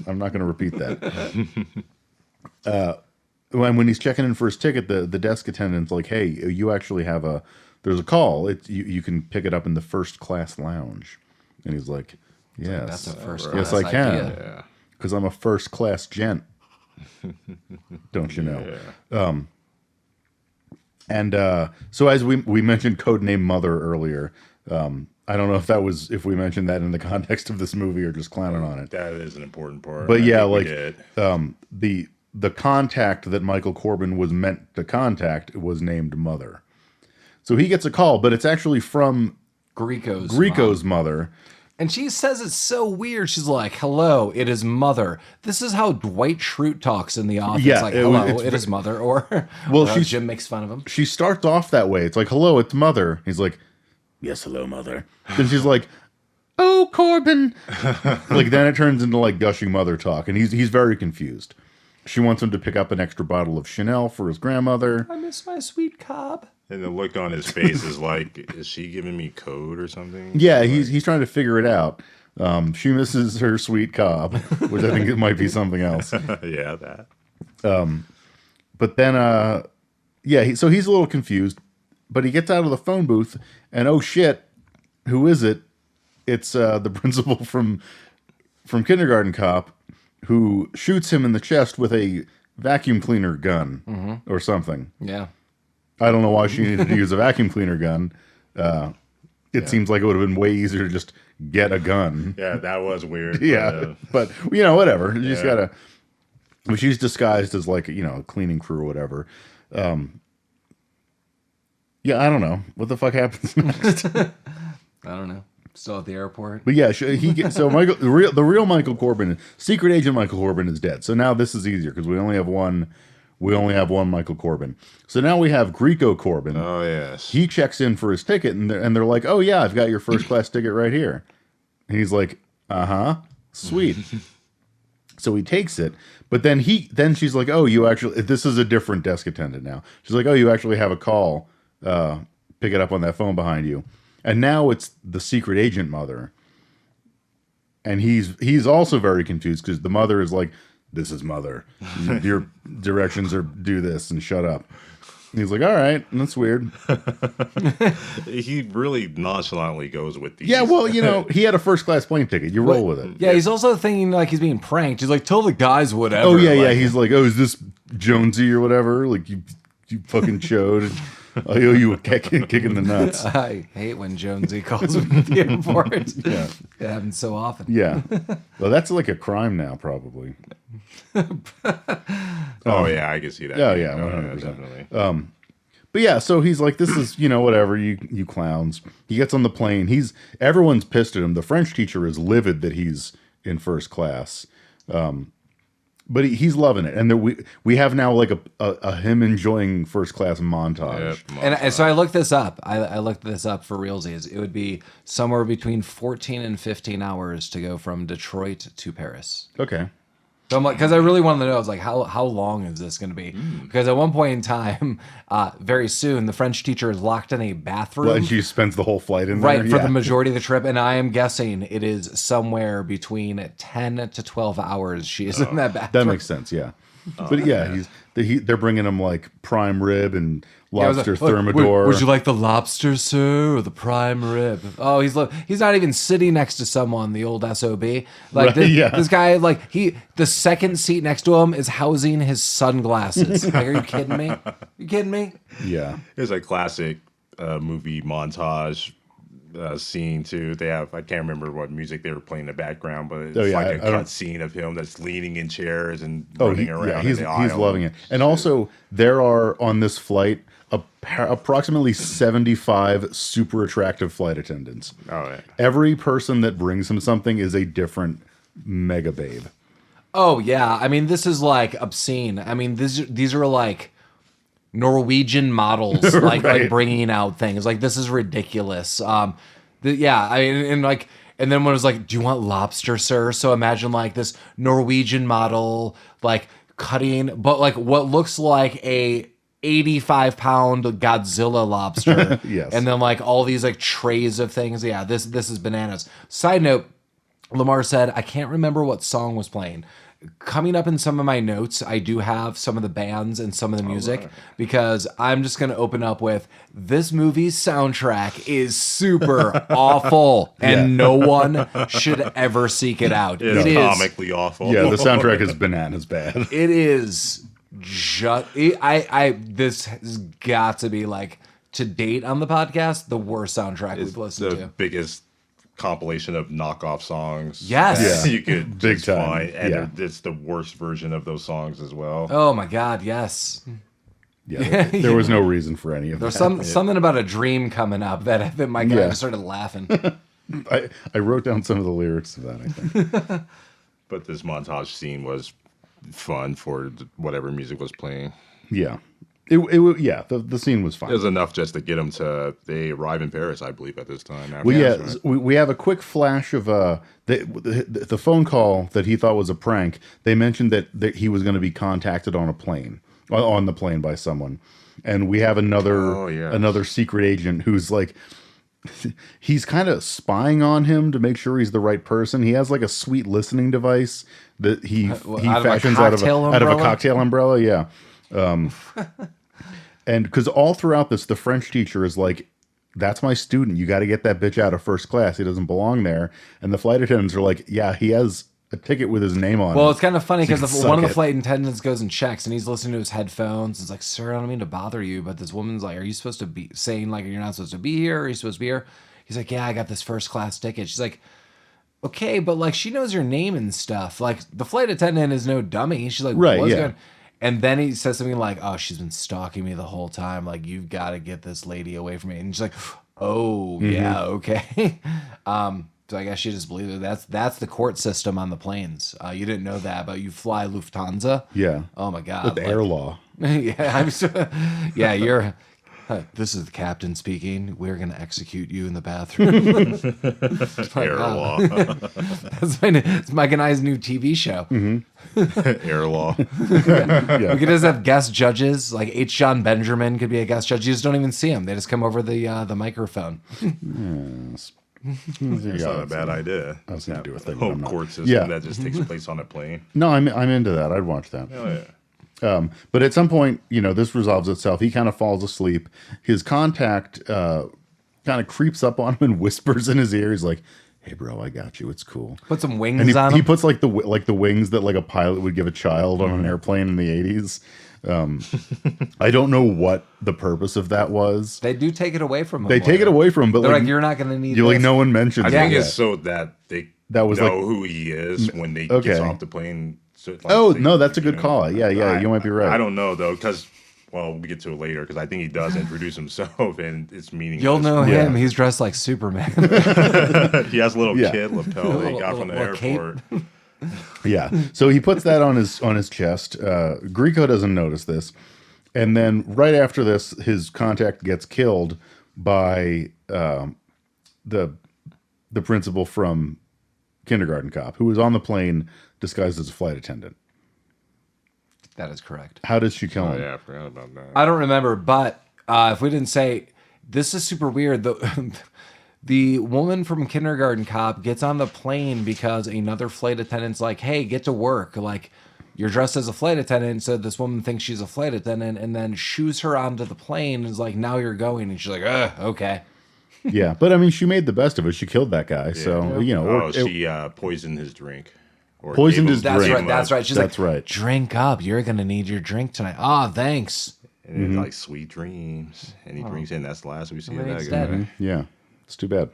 I'm not going to repeat that. When he's checking in for his ticket, the desk attendant's like, "Hey, you actually have there's a call. You can pick it up in the first class lounge." And he's like, "Yes, That's a first yes, class I can, idea. Yeah. because I'm a first class gent." Don't you know? Yeah. So as we mentioned Codename Mother earlier, I don't know if we mentioned that in the context of this movie or just clowning on it. That is an important part. But I yeah, think we like did. the contact that Michael Corben was meant to contact was named Mother. So he gets a call, but it's actually from Grieco's mom. mother. And she says it's so weird. She's like, "Hello, it is Mother." This is how Dwight Schrute talks in The Office. Yeah, Like, it "Hello, was- it is Mother." Or, Well, she's- Jim makes fun of him. She starts off that way. It's like, "Hello, it's Mother." He's like, "Yes, hello, Mother." Then she's like, "Oh, Corben." Like then it turns into like gushing mother talk, and he's very confused. She wants him to pick up an extra bottle of Chanel for his grandmother. I miss my sweet cob. And the look on his face is like, is she giving me code or something? Yeah, he's trying to figure it out. She misses her sweet cob, which I think it might be something else. Yeah, that. But then, so he's a little confused. But he gets out of the phone booth, and oh shit, who is it? It's the principal from Kindergarten Cop, who shoots him in the chest with a vacuum cleaner gun or something. Yeah. I don't know why she needed to use a vacuum cleaner gun. It seems like it would have been way easier to just get a gun. Yeah, that was weird. Yeah, but whatever. You just Yeah. gotta. But she's disguised as like a cleaning crew or whatever. Yeah, I don't know what the fuck happens next. I don't know. Still at the airport. But yeah, Michael, the real Michael Corben, secret agent Michael Corben, is dead. So now this is easier because we only have one. We only have one Michael Corben. So now we have Grieco Corben. Oh yes. He checks in for his ticket, and they're like, "Oh yeah, I've got your first class ticket right here." And he's like, sweet. So he takes it, but then she's like, "Oh, you actually, this is a different desk attendant now." She's like, "Oh, you actually have a call. Pick it up on that phone behind you." And now it's the secret agent mother. And he's also very confused because the mother is like, "This is Mother. Your directions are do this and shut up." And he's like, "All right, that's weird." He really nonchalantly goes with these. Yeah, well, he had a first class plane ticket. You roll with it. Yeah, he's also thinking like he's being pranked. He's like, "Tell the guys whatever." Oh yeah, like, He's like, "Oh, is this Jonesy or whatever? Like you fucking showed. I owe you a kick in the nuts." I hate when Jonesy calls me at the airport. Yeah. It happens so often. Yeah. Well, that's like a crime now, probably. Oh yeah, I can see that. Yeah, yeah, Oh, 100%. definitely. But yeah, so he's like, "This is, whatever, you clowns." He gets on the plane. Everyone's pissed at him. The French teacher is livid that he's in first class. But he's loving it. And we have now like a him enjoying first class montage. Yep, And so I looked this up. I looked this up for realsies. It would be somewhere between 14 and 15 hours to go from Detroit to Paris. Okay. So I'm like, because I really wanted to know, I was like, how long is this going to be? Because at one point in time, very soon, the French teacher is locked in a bathroom. Well, and she spends the whole flight in Right, there. for Yeah. the majority of the trip. And I am guessing it is somewhere between 10 to 12 hours she is in that bathroom. That makes sense, yeah. But yeah, they're bringing him like prime rib and I was lobster like, thermidor. Would you like the lobster, sir, or the prime rib? Oh, he's not even sitting next to someone, the old SOB. Like Right, this guy, like the second seat next to him is housing his sunglasses. Like, are you kidding me? You kidding me? Yeah. It's a classic movie montage scene too. They have, I can't remember what music they were playing in the background, but it's yeah, like a I don't- cut scene of him that's leaning in chairs and Oh, running around. he's in the aisle. loving it. And also, there are on this flight approximately 75 super attractive flight attendants. Oh, yeah. Every person that brings him something is a different mega babe. Oh yeah, I mean this is like obscene. I mean these are like Norwegian models like Right. bringing out things. Like this is ridiculous. Yeah, I mean and then when it was like, do you want lobster, sir? So imagine like this Norwegian model like cutting, but like what looks like a 85-pound Godzilla lobster. Yes. And then like all these like trays of things. Yeah, this is bananas. Side note, Lamar said, I can't remember what song was playing. Coming up in some of my notes, I do have some of the bands and some of the music because I'm just going to open up with this movie's soundtrack is super awful and no one should ever seek it out. It's It is comically awful. Yeah, the soundtrack is bananas bad. it is just this has got to be like to date on the podcast the worst soundtrack It's we've listened the to. biggest compilation of knockoff songs. Yes. that Yeah. you could Big just time. find, and Yeah. it's the worst version of those songs as well. Oh my god, yes. Yeah, there was no reason for any of There's that. something about a dream coming up that Mike and I Yeah. just started laughing. I wrote down some of the lyrics to that, I think. But this montage scene was fun for whatever music was playing. Yeah. The scene was fine. It was enough just to get them to, they arrive in Paris, I believe, at this time. Well, yeah, Right? we have a quick flash of the phone call that he thought was a prank. They mentioned that he was going to be contacted on the plane by someone, and we have another secret agent who's like, he's kind of spying on him to make sure he's the right person. He has like a sweet listening device that he out of a fashions out of a cocktail cocktail umbrella. Yeah. And because all throughout this, the French teacher is like, that's my student. You got to get that bitch out of first class. He doesn't belong there. And the flight attendants are like, yeah, he has a ticket with his name on it. Well, it's kind of funny because So you can one of suck the it. flight attendants goes and checks, and he's listening to his headphones. It's like, sir, I don't mean to bother you, but this woman's like, are you supposed to be saying like you're not supposed to be here? Are you supposed to be here? He's like, yeah, I got this first class ticket. She's like, okay, but like she knows your name and stuff. Like the flight attendant is no dummy. She's like, Right, what's yeah. going? And then he says something like, oh, she's been stalking me the whole time. Like, you've got to get this lady away from me. And she's like, oh, yeah, okay. So I guess she just believes it. That's the court system on the planes. You didn't know that, but you fly Lufthansa. Yeah. Oh my God. With the air law. Yeah, yeah, you're. This is the captain speaking. We're gonna execute you in the bathroom. Air law. It's Mike and I's new TV show. Air law. We could just have guest judges, like H. John Benjamin could be a guest judge. You just don't even see him; they just come over the microphone. It's not a bad idea. I was going to do a thing. but Whole I'm not. court system Yeah. that just takes place on a plane. No, I'm into that. I'd watch that. Oh, yeah. But at some point, this resolves itself. He kind of falls asleep. His contact kind of creeps up on him and whispers in his ear. He's like, "Hey, bro, I got you. It's cool." Put some wings And on he him. puts like the wings that like a pilot would give a child on an airplane in the 80s. I don't know what the purpose of that was. They do take it away from him. They take it away from him, but They're like, like, you're not gonna need. you like this. no one mentions I it think yet. it's so that they That was know like- who he is when they Okay. gets off the plane. So, like, Oh, they- no, that's a good call. Yeah, you might be right. I don't know though, because we get to it later. Because I think he does introduce himself, and it's meaningless. You'll know Yeah. him. He's dressed like Superman. He has a little Yeah. kid lapel that he got from the Little cape. airport. Yeah. So he puts that on his chest. Grieco doesn't notice this. And then right after this, his contact gets killed by the principal from kindergarten cop who was on the plane disguised as a flight attendant. That is correct. How does she kill him? Yeah, I forgot about that. I don't remember, but if we didn't say, this is super weird. The woman from Kindergarten Cop gets on the plane because another flight attendant's like, hey, get to work. Like, you're dressed as a flight attendant. So this woman thinks she's a flight attendant and then shoos her onto the plane and is like, now you're going. And she's like, okay. Yeah, but I mean, she made the best of it. She killed that guy. So, you know. She poisoned his drink. Or Poisoned gave his him- drink. gave him That's a- right. She's That's like, right. drink up. You're going to need your drink tonight. Oh, thanks. And it's like sweet dreams. And he drinks in. That's the last we see of that He's guy. dead. Yeah, it's too bad.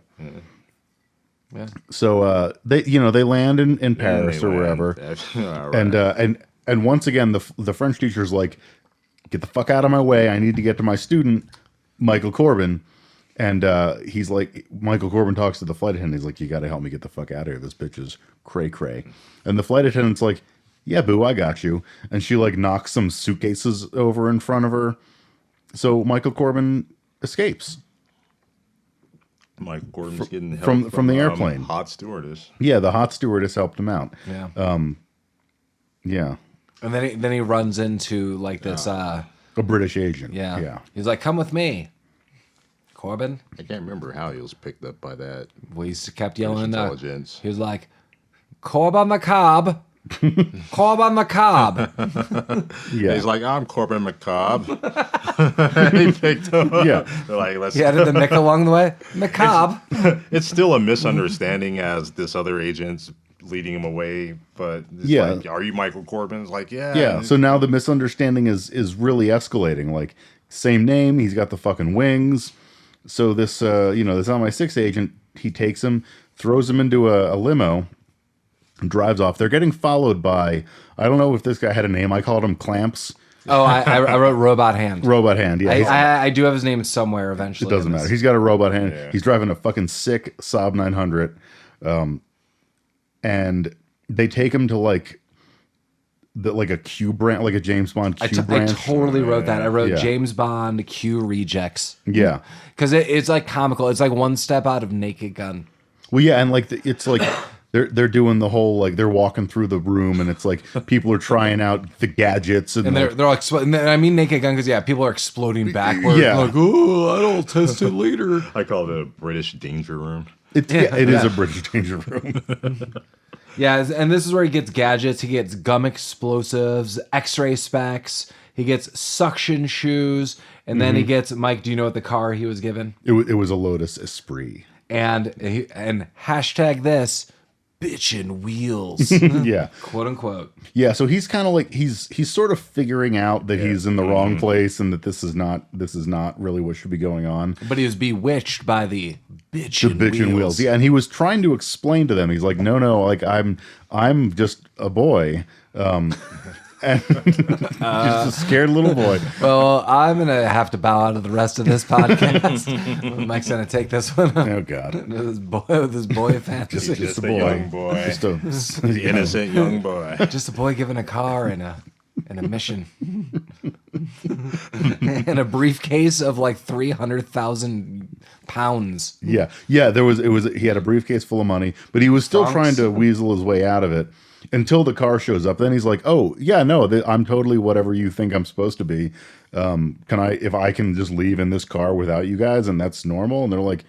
Yeah. So they land in Paris or wherever, All right. and once again the French teacher's like, get the fuck out of my way. I need to get to my student, Michael Corben. And he's like, Michael Corben talks to the flight attendant. He's like, you got to help me get the fuck out of here. This bitch is cray cray. And the flight attendant's like, yeah, boo, I got you. And she like knocks some suitcases over in front of her. So Michael Corben escapes. Michael Corben's getting help from the airplane. Hot stewardess. Yeah, the hot stewardess helped him out. Yeah. Yeah, And then he runs into like this. a British agent. Yeah. Yeah. He's like, come with me, Corbin. I can't remember how he was picked up by that. We used to kept yelling Intelligence. He was like, Corb on the cob. Corb on the cob. Yeah. He's like, I'm Corbin McCobb. He picked him up. Yeah. They're like, let's. He added the Nick along the way. McCob. It's still a misunderstanding as this other agent's leading him away. But it's Yeah. like, are you Michael Corbin? It's like, yeah. Yeah. So now the misunderstanding is really escalating. Like, same name, he's got the fucking wings. So this this MI6 agent, he takes him, throws him into a limo, and drives off. They're getting followed by, I don't know if this guy had a name. I called him Clamps. Oh, I wrote Robot Hand. Robot Hand. Yeah. I do have his name somewhere eventually. It doesn't in matter. this. He's got a robot hand. Yeah. He's driving a fucking sick Saab 900. And they take him to like a Q branch, like a James Bond Q I branch. totally wrote that. I wrote Yeah. James Bond Q Rejects. Yeah. Because it's like comical. It's like one step out of Naked Gun. Well, yeah, and like it's like they're doing the whole like they're walking through the room and it's like people are trying out the gadgets and And like, they're like, and I mean Naked Gun because, yeah, people are exploding backward. Yeah. Like, oh, I'll test it later. I call it a British danger room. it is a British danger room. Yeah, and this is where he gets gadgets. He gets gum explosives, X-ray specs. He gets suction shoes, and then he gets Mike. Do you know what the car he was given? it was a Lotus Esprit. And hashtag this bitchin' wheels, Yeah. quote unquote. Yeah, so he's kind of like he's sort of figuring out that he's in the wrong place and that this is not really what should be going on. But he was bewitched by the bitchin' Bitchin' wheels. Yeah, and he was trying to explain to them. He's like, no, like I'm just a boy. And just a scared little boy. Well, I'm gonna have to bow out of the rest of this podcast. Mike's gonna take this one. Oh God. This boy fantasy. Just a a boy. young boy. Just a The innocent young boy. Just a boy given a car and a mission and a briefcase of like 300,000 pounds. Yeah. He had a briefcase full of money, but he was still trying to weasel his way out of it until the car shows up. Then he's like, "Oh, yeah, no, I'm totally whatever you think I'm supposed to be. If I can just leave in this car without you guys and that's normal?" And they're like,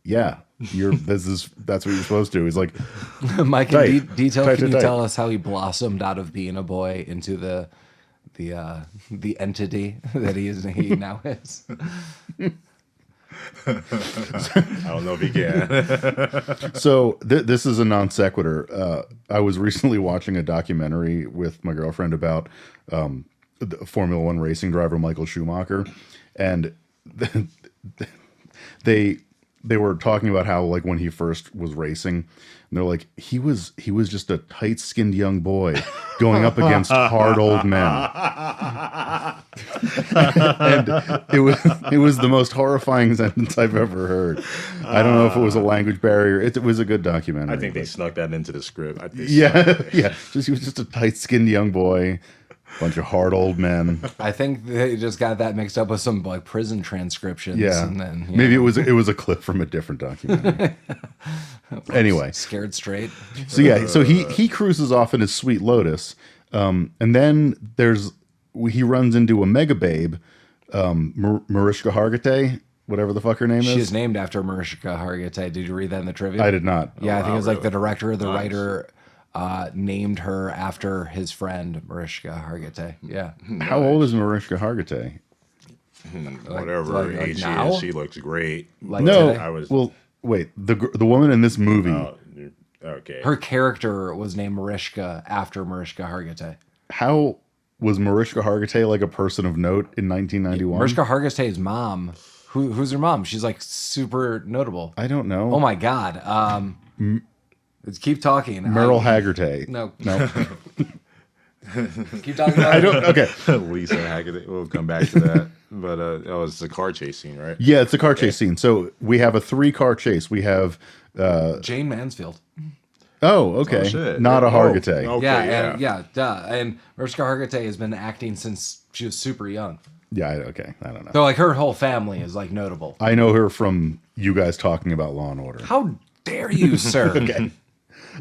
"Yeah, that's what you're supposed to." He's like, Mike, Tight. in detail, Tight, can you tight. tell us how he blossomed out of being a boy into the entity that he now is? I don't know if he can. So this is a non sequitur. I was recently watching a documentary with my girlfriend about the Formula One racing driver Michael Schumacher, and they were talking about how like when he first was racing, and they're like he was just a tight skinned young boy going up against hard old men, and it was the most horrifying sentence I've ever heard. I don't know if it was a language barrier. It was a good documentary. I think they but- snuck that into the script. yeah, yeah. He was just a tight skinned young boy Bunch of hard old men. I think they just got that mixed up with some like prison transcriptions. Yeah, and then maybe it was a clip from a different documentary. Anyway, scared straight. so yeah, so he cruises off in his Sweet Lotus, and then he runs into a mega babe, Mariska Hargitay, whatever the fuck her name is. She's named after Mariska Hargitay. Did you read that in the trivia? I did not. Yeah, I think it was like the really? director or the writer named her after his friend Mariska Hargitay. Yeah. How old is Mariska Hargitay? Whatever like age she now? is, she looks great. Like No, today? I was- well, wait. The woman in this movie. Okay. Her character was named Mariska after Mariska Hargitay. How was Mariska Hargitay like a person of note in 1991? Mariska Hargitay's mom. Who's her mom? She's like super notable. I don't know. Oh my god. Let's keep talking. Merle Hagerty. No. No. Keep talking about I don't. Okay. Lisa Hackett. We'll come back to that. But it was the car chase scene, right? Yeah, it's a car chase scene. So we have a 3-car chase. We have. Jane Mansfield. Oh, okay. Oh, shit. Not a Oh, Hargitay. okay, Yeah, yeah, duh. And Mariska Hargitay has been acting since she was super young. Yeah. Okay. I don't know. So like her whole family is like notable. I know her from you guys talking about Law and Order. How dare you, sir? Okay.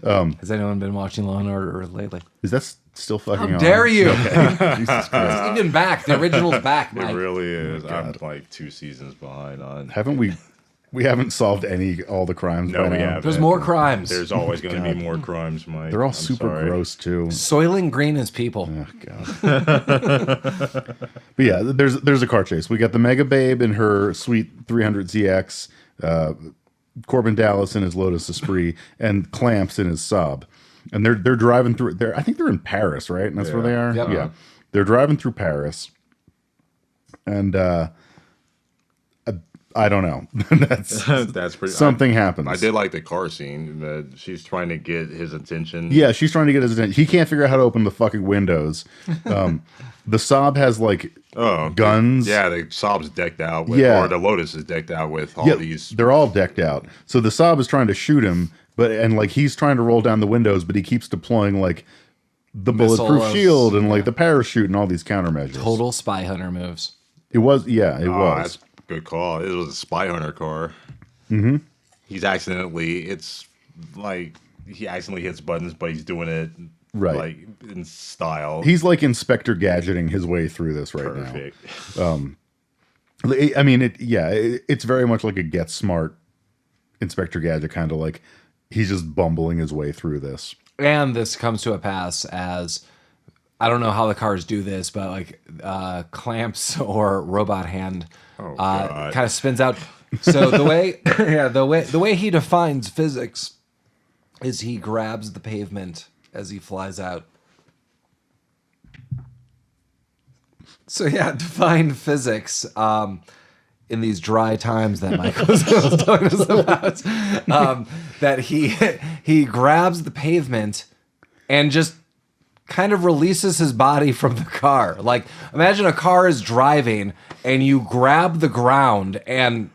Has anyone been watching Law and Order lately? Is that still fucking How on? dare you? Jesus Christ. It's even back. The original's back, It Mike. really is. I'm like 2 seasons behind on. Haven't we haven't solved all the crimes No, by we now? haven't. There's more crimes. There's always going to be more crimes, Mike. They're all I'm super sorry. gross too. Soiling Green is people. Oh god. But yeah, there's a car chase. We got the Mega Babe in her sweet 300ZX, Corbin Dallas in his Lotus Esprit, and Clamps in his Saab. And they're driving through. I think they're in Paris, right? And that's where they are. Yep. Yeah, they're driving through Paris, and I don't know. That's That's pretty. something happens. I did like the car scene. But she's trying to get his attention. Yeah, she's trying to get his attention. He can't figure out how to open the fucking windows. The Saab has like guns. Yeah, the Saab's decked out with, Yeah. or the Lotus is decked out with all Yeah, these. they're all decked out. So the Saab is trying to shoot him, and like he's trying to roll down the windows, but he keeps deploying like the bulletproof Missiles, shield and like the parachute and all these countermeasures. Total spy hunter moves. It was, yeah, it Oh, was. that's a good call. It was a spy hunter car. Mm-hmm. He's accidentally. It's like he accidentally hits buttons, but he's doing it Right. like in style. He's like Inspector Gadgeting his way through this right perfect. now. I mean, it's very much like a Get Smart Inspector Gadget kind of like he's just bumbling his way through this. And this comes to a pass as I don't know how the cars do this, but like clamps or robot hand God. kind of spins out. So the way, the way he defines physics is he grabs the pavement as he flies out. So yeah, define physics in these dry times that Michael was telling us about. That he grabs the pavement and just kind of releases his body from the car. Like imagine a car is driving and you grab the ground and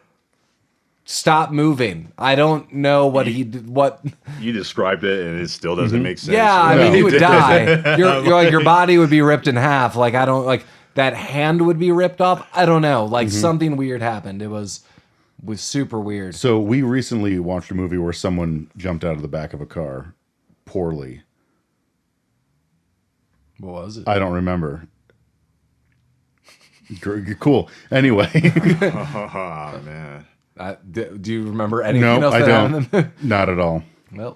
stop moving. I don't know what he did. What? You described it, and it still doesn't make sense. Yeah, I No. mean, he would die. Your body would be ripped in half. Like I don't like that hand would be ripped off. I don't know. Like something weird happened. It was super weird. So we recently watched a movie where someone jumped out of the back of a car poorly. What was it? I don't remember. Cool. Anyway, Oh man. Do you remember anything no, else I that happened in the movie? don't. Not at all.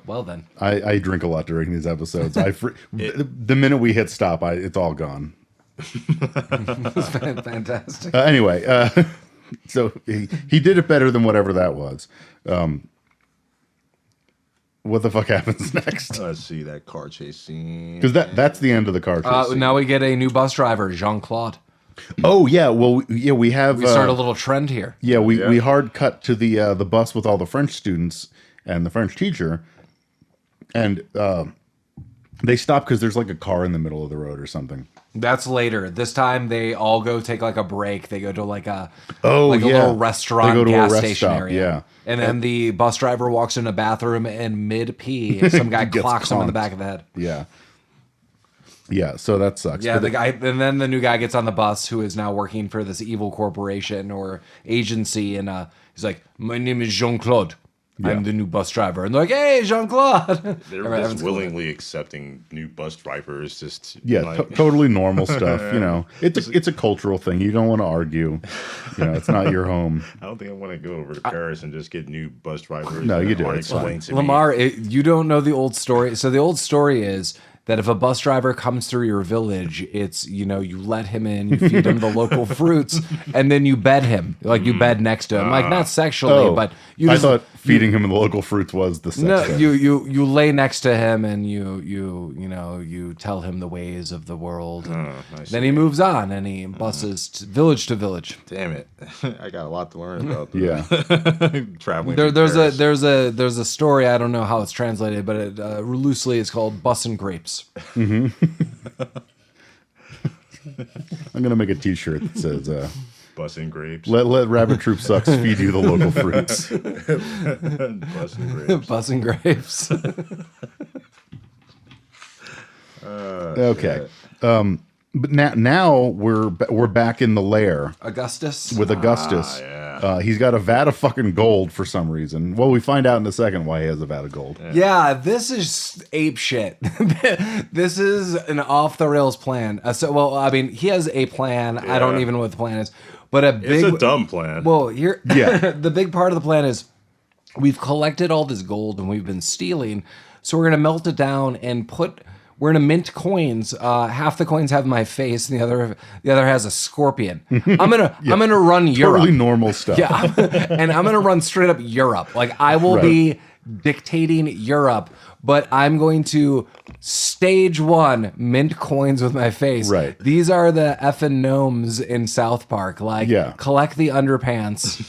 Well then. I drink a lot during these episodes. The minute we hit stop, it's all gone. It's fantastic. Anyway, so he did it better than whatever that was. What the fuck happens next? Let's see that car chase scene. Because that's the end of the car chase. scene. Now we get a new bus driver, Jean-Claude. Oh yeah, well yeah, we have We start a little trend here. yeah we hard cut to the bus with all the French students and the French teacher, and they stop because there's like a car in the middle of the road or something. That's later. This time they all go take like a break. They go to like a Oh, like a yeah. little restaurant, They go to a gas rest station stop, area. yeah. And then the bus driver walks in a bathroom and mid pee, some guy Gets clocks him in the conked. back of the head. Yeah. Yeah, so that sucks. Yeah, But the guy, and then the new guy gets on the bus who is now working for this evil corporation or agency, and he's like, "My name is Jean-Claude. Yeah. I'm the new bus driver." And they're like, "Hey, Jean-Claude." They're Everyone's just cool. willingly accepting new bus drivers. Just yeah, like, totally normal stuff. It's a cultural thing. You don't want to argue. It's not your home. I don't think I want to go over to Paris and just get new bus drivers. No, that you do. aren't It's fine. explained to me. Lamar, you don't know the old story. So the old story is that if a bus driver comes through your village, it's, you let him in, you feed him the local fruits, and then you bed him. Like you bed next to him. Like not sexually, but you I just thought feeding him the local fruits was the sex. no, thing. you lay next to him and you tell him the ways of the world. Then he moves on and he buses village to village. Damn it! I got a lot to learn about. Yeah. Traveling. There's a story, I don't know how it's translated, but it loosely it's called Bus and Grapes. I'm gonna make a T-shirt that says Busing grapes. let Rabbit Troop Sucks feed you the local fruits. Busing grapes. Bus and Grapes. Okay. But now we're back in the lair Augustus. with Augustus. yeah. He's got a vat of fucking gold for some reason. Well, we find out in a second why he has a vat of gold. Yeah, this is ape shit. This is an off the rails plan. He has a plan. I don't even know what the plan is, but It's a dumb plan. Well, here, Yeah. the big part of the plan is we've collected all this gold and we've been stealing, so we're gonna melt it down and we're gonna mint coins. Half the coins have my face, and the other has a scorpion. I'm gonna run Europe. Totally normal stuff. Yeah, and I'm gonna run straight up Europe. Like I will be dictating Europe, but I'm going to stage 1 mint coins with my face. Right. These are the effing gnomes in South Park. Like, collect the underpants,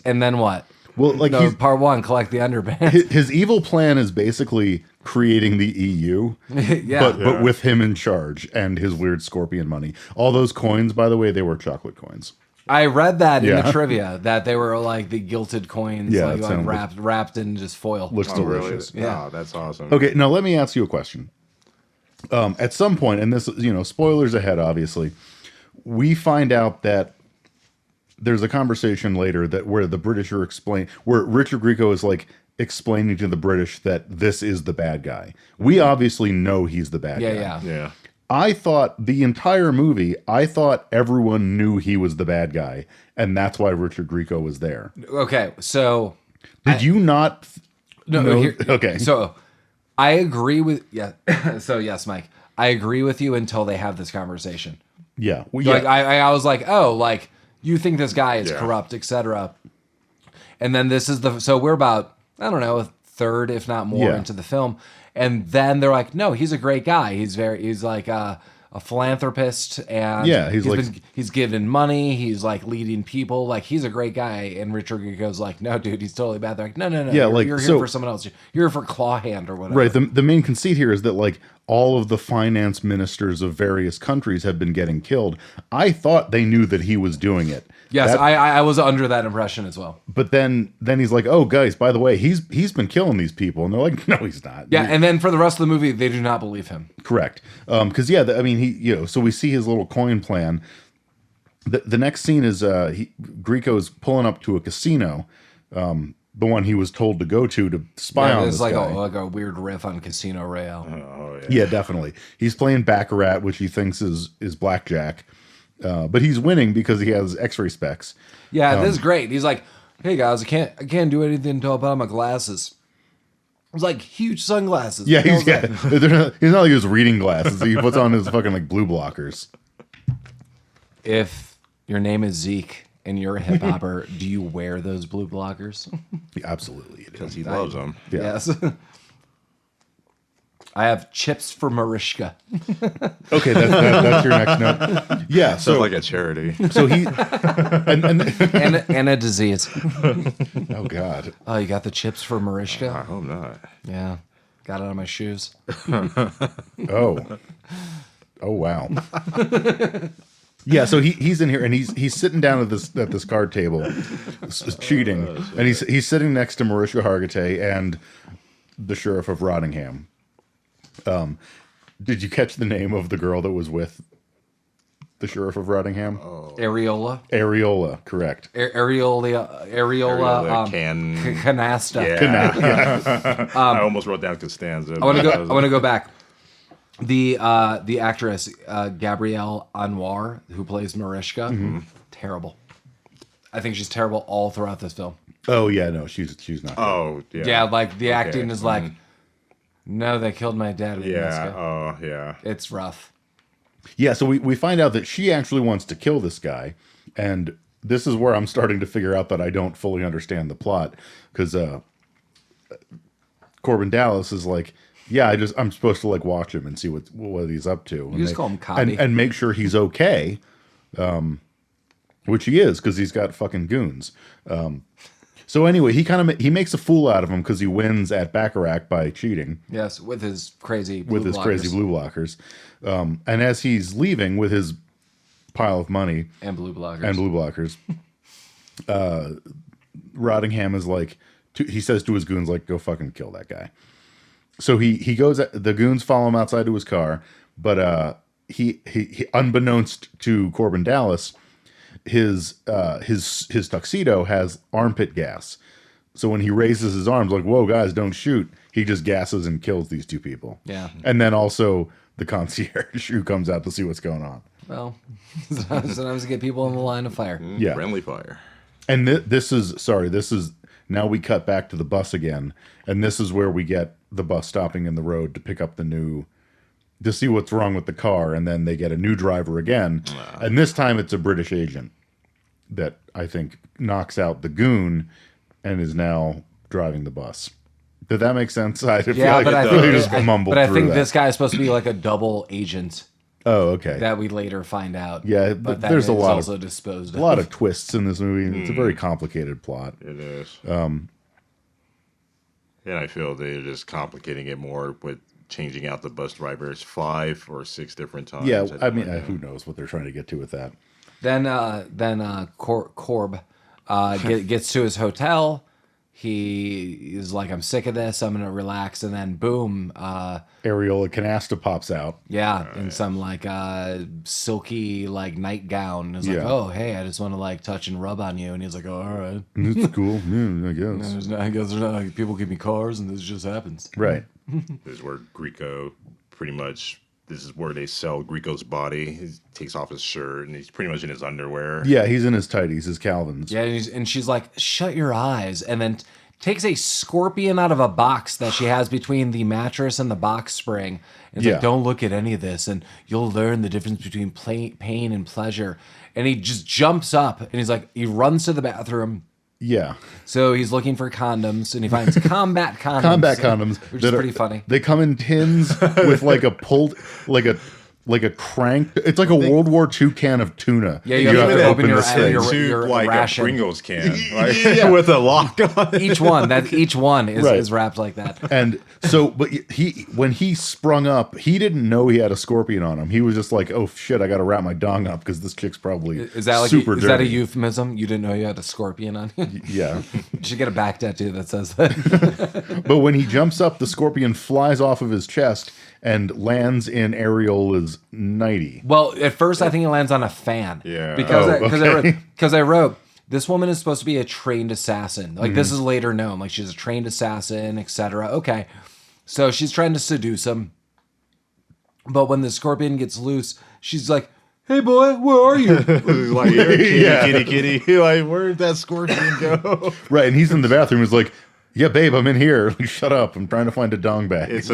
and then what? Well, like No, part 1, collect the underpants. his evil plan is basically creating the EU, but with him in charge and his weird scorpion money. All those coins, by the way, they were chocolate coins. I read that in the trivia that they were like the gilted coins, Yeah, like that sounds wrapped in just foil. Looks Oh, really? delicious. Yeah. Oh, that's awesome. Okay, now let me ask you a question. At some point, and this, spoilers ahead, obviously, we find out that there's a conversation later where the British are where Richard Grieco is like explaining to the British that this is the bad guy. We obviously know he's the bad guy. Yeah. I thought the entire movie, everyone knew he was the bad guy, and that's why Richard Grieco was there. Okay, so Did you not? no. Okay. So I agree with So yes, Mike, I agree with you until they have this conversation. Yeah. Well, Like I was like, oh, like you think this guy is corrupt, etc. And then this is so we're about, I don't know, a third, if not more, into the film. And then they're like, no, he's a great guy. He's like a philanthropist, and he's giving money. He's like leading people. Like he's a great guy. And Richard Grieco's like, no, dude, he's totally bad. They're like, no, Yeah, you're here for someone else. You're here for Clawhand or whatever. Right. The main conceit here is that like all of the finance ministers of various countries have been getting killed. I thought they knew that he was doing it. Yes, I was under that impression as well. But then he's like, oh, guys, by the way, he's been killing these people. And they're like, no, he's not. Yeah, and then for the rest of the movie, they do not believe him. Correct. Because, so we see his little coin plan. The next scene is Grieco's pulling up to a casino, the one he was told to go to spy on this like guy. like a weird riff on Casino Royale. Oh, yeah. Yeah, definitely. He's playing Baccarat, which he thinks is blackjack. But he's winning because he has X-ray specs. Yeah, this is great. He's like, hey guys, I can't do anything until I put on my glasses. It was like huge sunglasses. Yeah, he's not like he was reading glasses. He puts on his fucking like blue blockers. If your name is Zeke and you're a hip hopper, do you wear those blue blockers? Yeah, absolutely. Because he loves them. Yeah. Yes. I have chips for Mariska. Okay, that's your next note. Yeah, Sounds so like a charity. so he and a disease. oh god. Oh, you got the chips for I Mariska? hope not. Yeah. Got it on my shoes. Oh wow. Yeah, so he's in here and he's sitting down at this card table, cheating, and he's sitting next to Mariska Hargitay and the sheriff of Rottingham. Did you catch the name of the girl that was with the sheriff of Rottingham? Areola. Areola, correct. Areola. Canasta. Yeah. I almost wrote down Costanza. I want to go back. The actress Gabrielle Anwar, who plays Mariska, terrible. I think she's terrible all throughout this film. Oh yeah, no, she's not. Oh yeah. Yeah, like the acting is like, no, they killed my dad. With Yeah. Mariska. Oh yeah. It's rough. Yeah, so we find out that she actually wants to kill this guy, and this is where I'm starting to figure out that I don't fully understand the plot, because Corbin Dallas is like, yeah, I'm supposed to like watch him and see what he's up to. You just call him Cobby. and make sure he's okay, which he is because he's got fucking goons. So anyway, he makes a fool out of him because he wins at Baccarat by cheating. Yes, with his crazy blue blockers. And as he's leaving with his pile of money and blue blockers, Rottingham is like, he says to his goons, like, go fucking kill that guy. So he goes. The goons follow him outside to his car, but he unbeknownst to Corbin Dallas, his tuxedo has armpit gas. So when he raises his arms, like, whoa, guys, don't shoot, he just gasses and kills these two people. Yeah. And then also the concierge who comes out to see what's going on. Well, sometimes you get people in the line of fire. Yeah. Friendly fire. And this is now we cut back to the bus again, and this is where we get the bus stopping in the road to pick up to see what's wrong with the car, and then they get a new driver again. And this time it's a British agent that I think knocks out the goon and is now driving the bus. Did that make sense? I feel like I just mumbled But I through think that. this guy is supposed to be like a double agent. Oh, okay. That we later find out. Yeah, but there's a lot also of disposed a lot of twists in this movie. It's a very complicated plot. It is. And I feel they're just complicating it more with changing out the bus drivers 5 or 6 different times. Yeah, I mean, who knows what they're trying to get to with that. Then Corb gets to his hotel. He is like, I'm sick of this. I'm gonna relax, and then boom, Areola Canasta pops out. in some like silky like nightgown. It's like, Yeah. oh hey, I just want to like touch and rub on you, and he's like, oh, all right. It's cool. Yeah, I guess. I guess there's not like people give me cars, and this just happens. Right. This is where Grieco pretty much. This is where they sell Grieco's body. He takes off his shirt and he's pretty much in his underwear. Yeah, he's in his tighties, his Calvins. Yeah, and she's like, shut your eyes, and then takes a scorpion out of a box that she has between the mattress and the box spring. And it's like, don't look at any of this, and you'll learn the difference between pain and pleasure. And he just jumps up, and he's like, he runs to the bathroom. Yeah. So he's looking for condoms, and he finds combat condoms. Combat condoms. Which is pretty funny. They come in tins with like a pulled, like a crank. It's like a World War II can of tuna. Yeah, you have to open your like ration. a Pringles can, right? With a lock on it. Each one is wrapped like that. And so, but when he sprung up, he didn't know he had a scorpion on him. He was just like, "Oh shit, I got to wrap my dong up because this chick's probably is that like super dirty." Is that a euphemism? You didn't know you had a scorpion on you? Yeah. You should get a back tattoo that says that. But when he jumps up, the scorpion flies off of his chest and lands in Areola's nightie. Well, at first I think it lands on a fan. Yeah. Because I wrote this woman is supposed to be a trained assassin. Like this is later known. Like she's a trained assassin, etc. Okay, so she's trying to seduce him, but when the scorpion gets loose, she's like, "Hey boy, where are you?" Like, here, kitty. Like, where'd that scorpion go? Right, and he's in the bathroom. He's like, "Yeah, babe, I'm in here. Like, shut up. I'm trying to find a dong bag." It's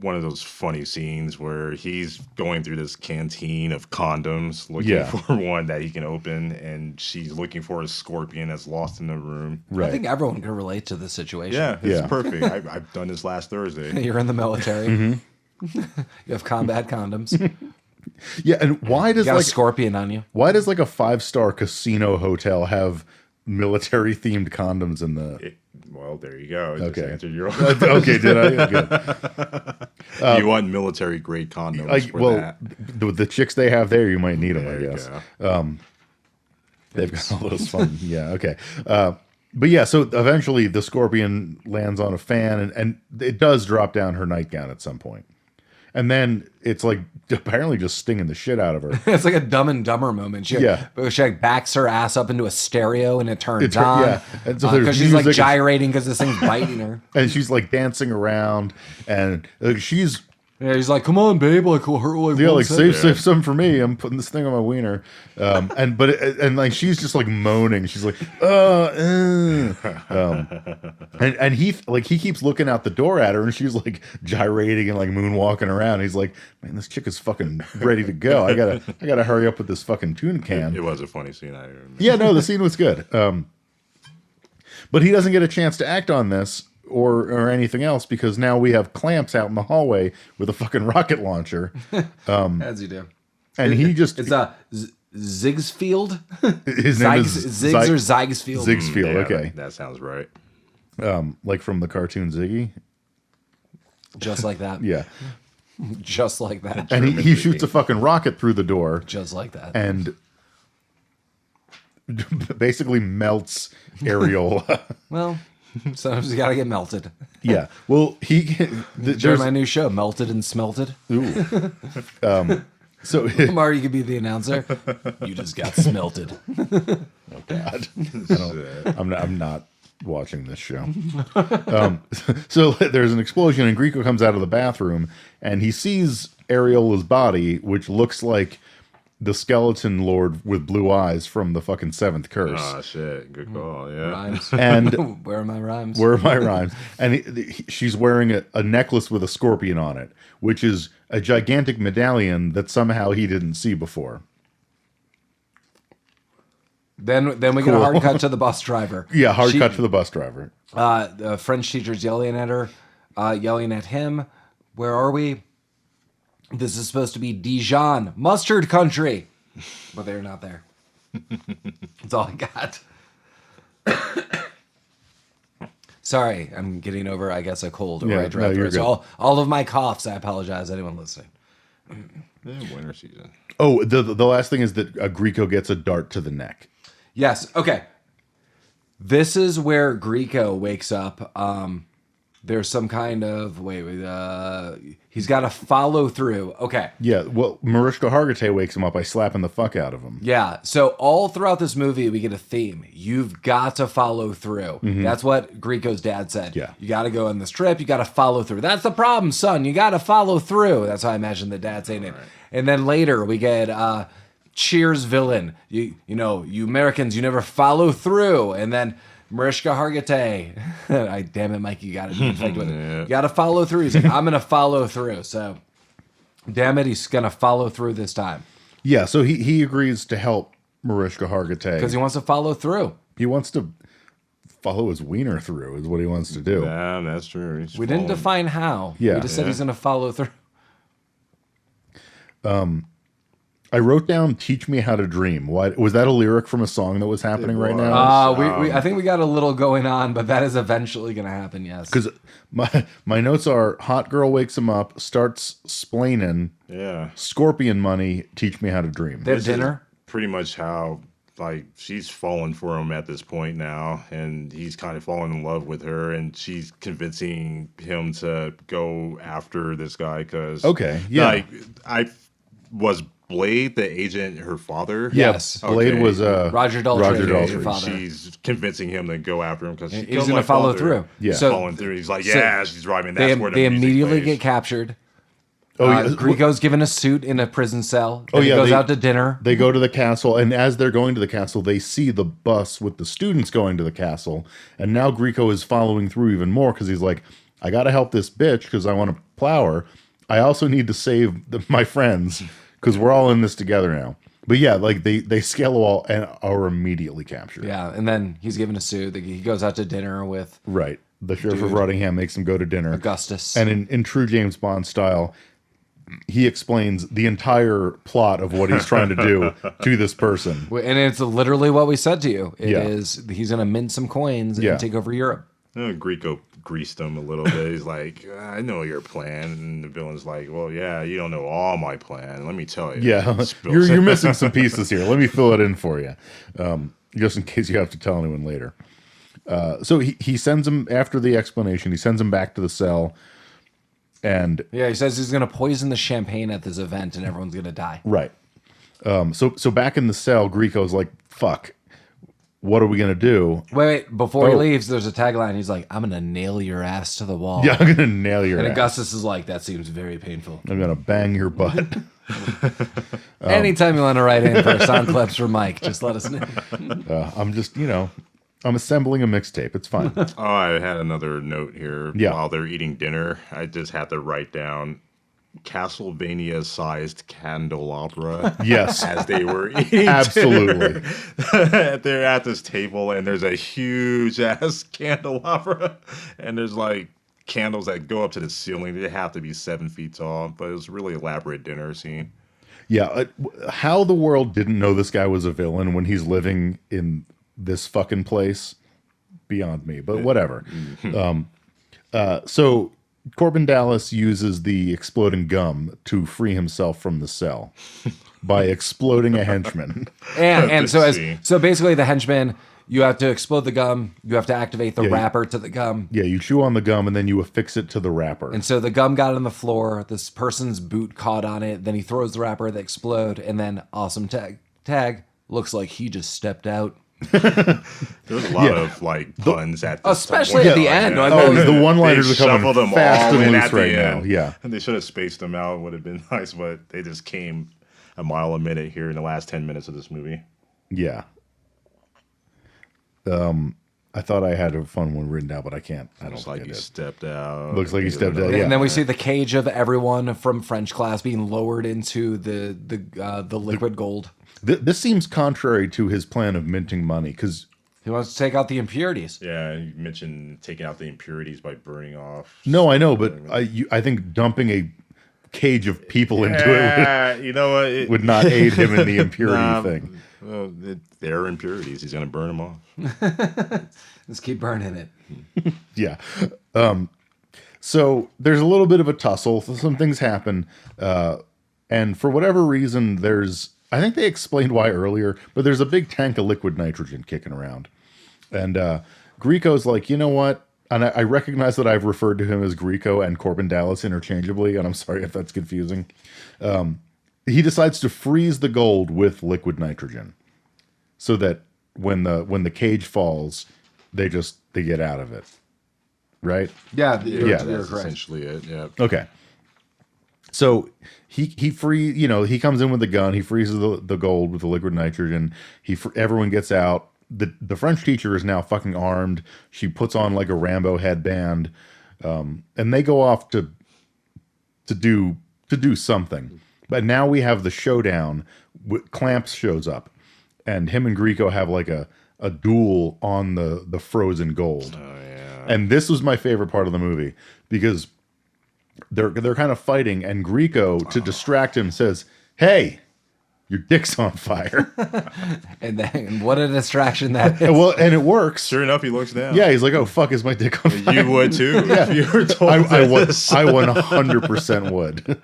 one of those funny scenes where he's going through this canteen of condoms looking for one that he can open, and she's looking for a scorpion that's lost in the room. Right. I think everyone can relate to this situation. Yeah, it's perfect. I've done this last Thursday. You're in the military. You have combat condoms. Yeah, and why does You got a scorpion on you. why does like a 5-star casino hotel have military themed condoms in the? Well, there you go. It Okay. just answered your Okay, did I? Good. You want military grade condoms for that. The chicks they have there, you might need them, I There you guess. go. They've got all those fun. Yeah, okay. But yeah, so eventually the scorpion lands on a fan, and it does drop down her nightgown at some point. And then it's like apparently just stinging the shit out of her. It's like a Dumb and Dumber moment. She like backs her ass up into a stereo and it turns on. Yeah, and so there's because she's like music. gyrating because this thing's biting her. And she's like dancing around, and she's Yeah, he's like, "Come on, babe, like we'll hurt like yeah, one like second." save some for me. I'm putting this thing on my wiener, and like she's just like moaning. She's like, and he keeps looking out the door at her, and she's like gyrating and like moonwalking around. He's like, man, this chick is fucking ready to go. I gotta hurry up with this fucking tuna can. It was a funny scene. I remember. Yeah, no, the scene was good. But he doesn't get a chance to act on this or anything else because now we have Clamps out in the hallway with a fucking rocket launcher. As you do. And he just... It's a Ziggsfield? His name is Ziggs or Zyggsfield? Ziggsfield, Yeah, okay. that sounds right. Like from the cartoon Ziggy. Just like that. Yeah. Just like that. And he shoots a fucking rocket through the door Just like that. and basically melts Ariel. Well, sometimes you gotta get melted. Yeah. Well, Join there's... my new show, Melted and Smelted. Ooh. So... Marty could be the announcer. You just got smelted. Oh God, I'm not watching this show. So there's an explosion, and Grieco comes out of the bathroom, and he sees Ariela's body, which looks like the skeleton lord with blue eyes from the fucking Seventh Curse. Oh shit, good call. Yeah. Rhymes. And Where are my rhymes? where are my rhymes? And she's wearing a necklace with a scorpion on it, which is a gigantic medallion that somehow he didn't see before. Then we get a hard cut to the bus driver. Yeah, cut to the bus driver. The French teacher's yelling at her, yelling at him. Where are we? This is supposed to be Dijon, mustard country. But they're not there. That's all I got. Sorry, I'm getting over, I guess, a cold. Yeah, right no, after you're it. good. So all of my coughs, I apologize, anyone listening. Winter season. Oh, the last thing is that Grieco gets a dart to the neck. Yes, okay. This is where Grieco wakes up. There's some kind of he's got to follow through. Okay. Yeah, well, Mariska Hargitay wakes him up by slapping the fuck out of him. Yeah. So all throughout this movie, we get a theme. You've got to follow through. That's what Grieco's dad said. Yeah. You got to go on this trip. You got to follow through. That's the problem, son. You got to follow through. That's how I imagine the dad saying it. Right. And then later we get Cheers villain. You know, you Americans, you never follow through. And then Mariska Hargitay. Damn it, Mike, you got it. You got to follow through. He's like, I'm going to follow through. So, damn it, he's going to follow through this time. Yeah, so he agrees to help Mariska Hargitay. Because he wants to follow through. He wants to follow his wiener through is what he wants to do. Yeah, that's true. We didn't define how. Yeah. We just said he's going to follow through. I wrote down "Teach Me How to Dream." Why was that a lyric from a song that was happening right now? I think we got a little going on, but that is eventually going to happen, yes. Because my notes are: hot girl wakes him up, starts splaining, Yeah. scorpion money, teach me how to dream. They have dinner. Pretty much how, like, she's fallen for him at this point now, and he's kind of fallen in love with her, and she's convincing him to go after this guy because, Okay, yeah. like, was Blade the agent her father? Yes. Blade Okay. was Roger Daltrey, Roger Daltrey. your father. She's convincing him to go after him because He's going to follow through. Yeah. So Following through. He's like, so yeah, she's right. And that's where the they music immediately plays. get captured. Oh, yeah. Grieco's given a suit in a prison cell. Then he yeah, goes they- out to dinner. They go to the castle, and as they're going to the castle, they see the bus with the students going to the castle. And now Grieco is following through even more because he's like, I got to help this bitch because I want to plow her. I also need to save my friends because we're all in this together now. But yeah, like they scale a wall and are immediately captured. Yeah, and then he's given a suit. He goes out to dinner with Right. The Sheriff of Rottingham makes him go to dinner. Augustus. And in true James Bond style, he explains the entire plot of what he's trying to do to this person. And it's literally what we said to you. It Yeah. is he's going to mint some coins Yeah. and take over Europe. Grieco greased him a little bit. He's like, I know your plan. And the villain's like, well, yeah, you don't know all my plan. Let me tell you. Yeah, you're missing some pieces here. Let me fill it in for you, just in case you have to tell anyone later. So he sends him, after the explanation, he sends him back to the cell. And Yeah, he says he's going to poison the champagne at this event and everyone's going to die. right. So back in the cell, Grieco's like, fuck, what are we going to do? Wait, before he Oh. leaves, there's a tagline. He's like, I'm going to nail your ass to the wall. Yeah, I'm going to nail your And ass. Augustus is like, that seems very painful. I'm going to bang your butt. Anytime you want to write in for sound clips for Mike, just let us know. I'm just, I'm assembling a mixtape. It's fine. Oh, I had another note here. Yeah. While they're eating dinner, I just had to write down Castlevania-sized candelabra. Yes. As they were eating Absolutely. They're at this table, and there's a huge-ass candelabra, and there's, like, candles that go up to the ceiling. They have to be 7 feet tall, but it was a really elaborate dinner scene. Yeah. How the world didn't know this guy was a villain when he's living in this fucking place, beyond me, but whatever. So Corben Dallas uses the exploding gum to free himself from the cell by exploding a henchman. And so See. so basically the henchman, you have to explode the gum, you have to activate the Yeah, wrapper to the gum. Yeah, you chew on the gum and then you affix it to the wrapper. And so the gum got on the floor, this person's boot caught on it, then he throws the wrapper, they explode, and then awesome tag looks like he just stepped out. There's a lot of like puns at this Especially point. at the end. I Oh, mean, the one-liners They are coming shuffled them fast all and in loose at the right now. end. Yeah, And they should have spaced them out. Would have been nice, but they just came a mile a minute here in the last 10 minutes of this movie. yeah. I thought I had a fun one written down, but I can't. I don't Looks think like I he did. stepped out. Looks like he stepped out, and yeah. then we see the cage of everyone from French class being lowered into the liquid gold. This seems contrary to his plan of minting money, because He wants to take out the impurities. Yeah, you mentioned taking out the impurities by burning off. no, I know, but I think dumping a cage of people into it Yeah, you know what? would not aid him in the impurity thing. Well, they're impurities. He's going to burn them off. Let's keep burning it. Yeah. So there's a little bit of a tussle. Some things happen. And for whatever reason, I think they explained why earlier, but there's a big tank of liquid nitrogen kicking around. And Grieco's like, you know what? And I recognize that I've referred to him as Grieco and Corben Dallas interchangeably, and I'm sorry if that's confusing. He decides to freeze the gold with liquid nitrogen so that when the cage falls, they get out of it. Right? Yeah, Yeah. That's you're correct. essentially it. Yeah. Okay. So he comes in with the gun. He freezes the gold with the liquid nitrogen. Everyone gets out. The French teacher is now fucking armed. She puts on like a Rambo headband, and they go off to do something. But now we have the showdown. Clamps shows up, and him and Grieco have like a duel on the frozen gold. Oh, yeah. And this was my favorite part of the movie because they're kind of fighting, and Grieco, to distract him, says, "Hey, your dick's on fire." And what a distraction that is. Well, and it works. Sure enough, he looks down. Yeah, he's like, "Oh fuck, is my dick on fire?" You would too. If you were told I this. 100% would.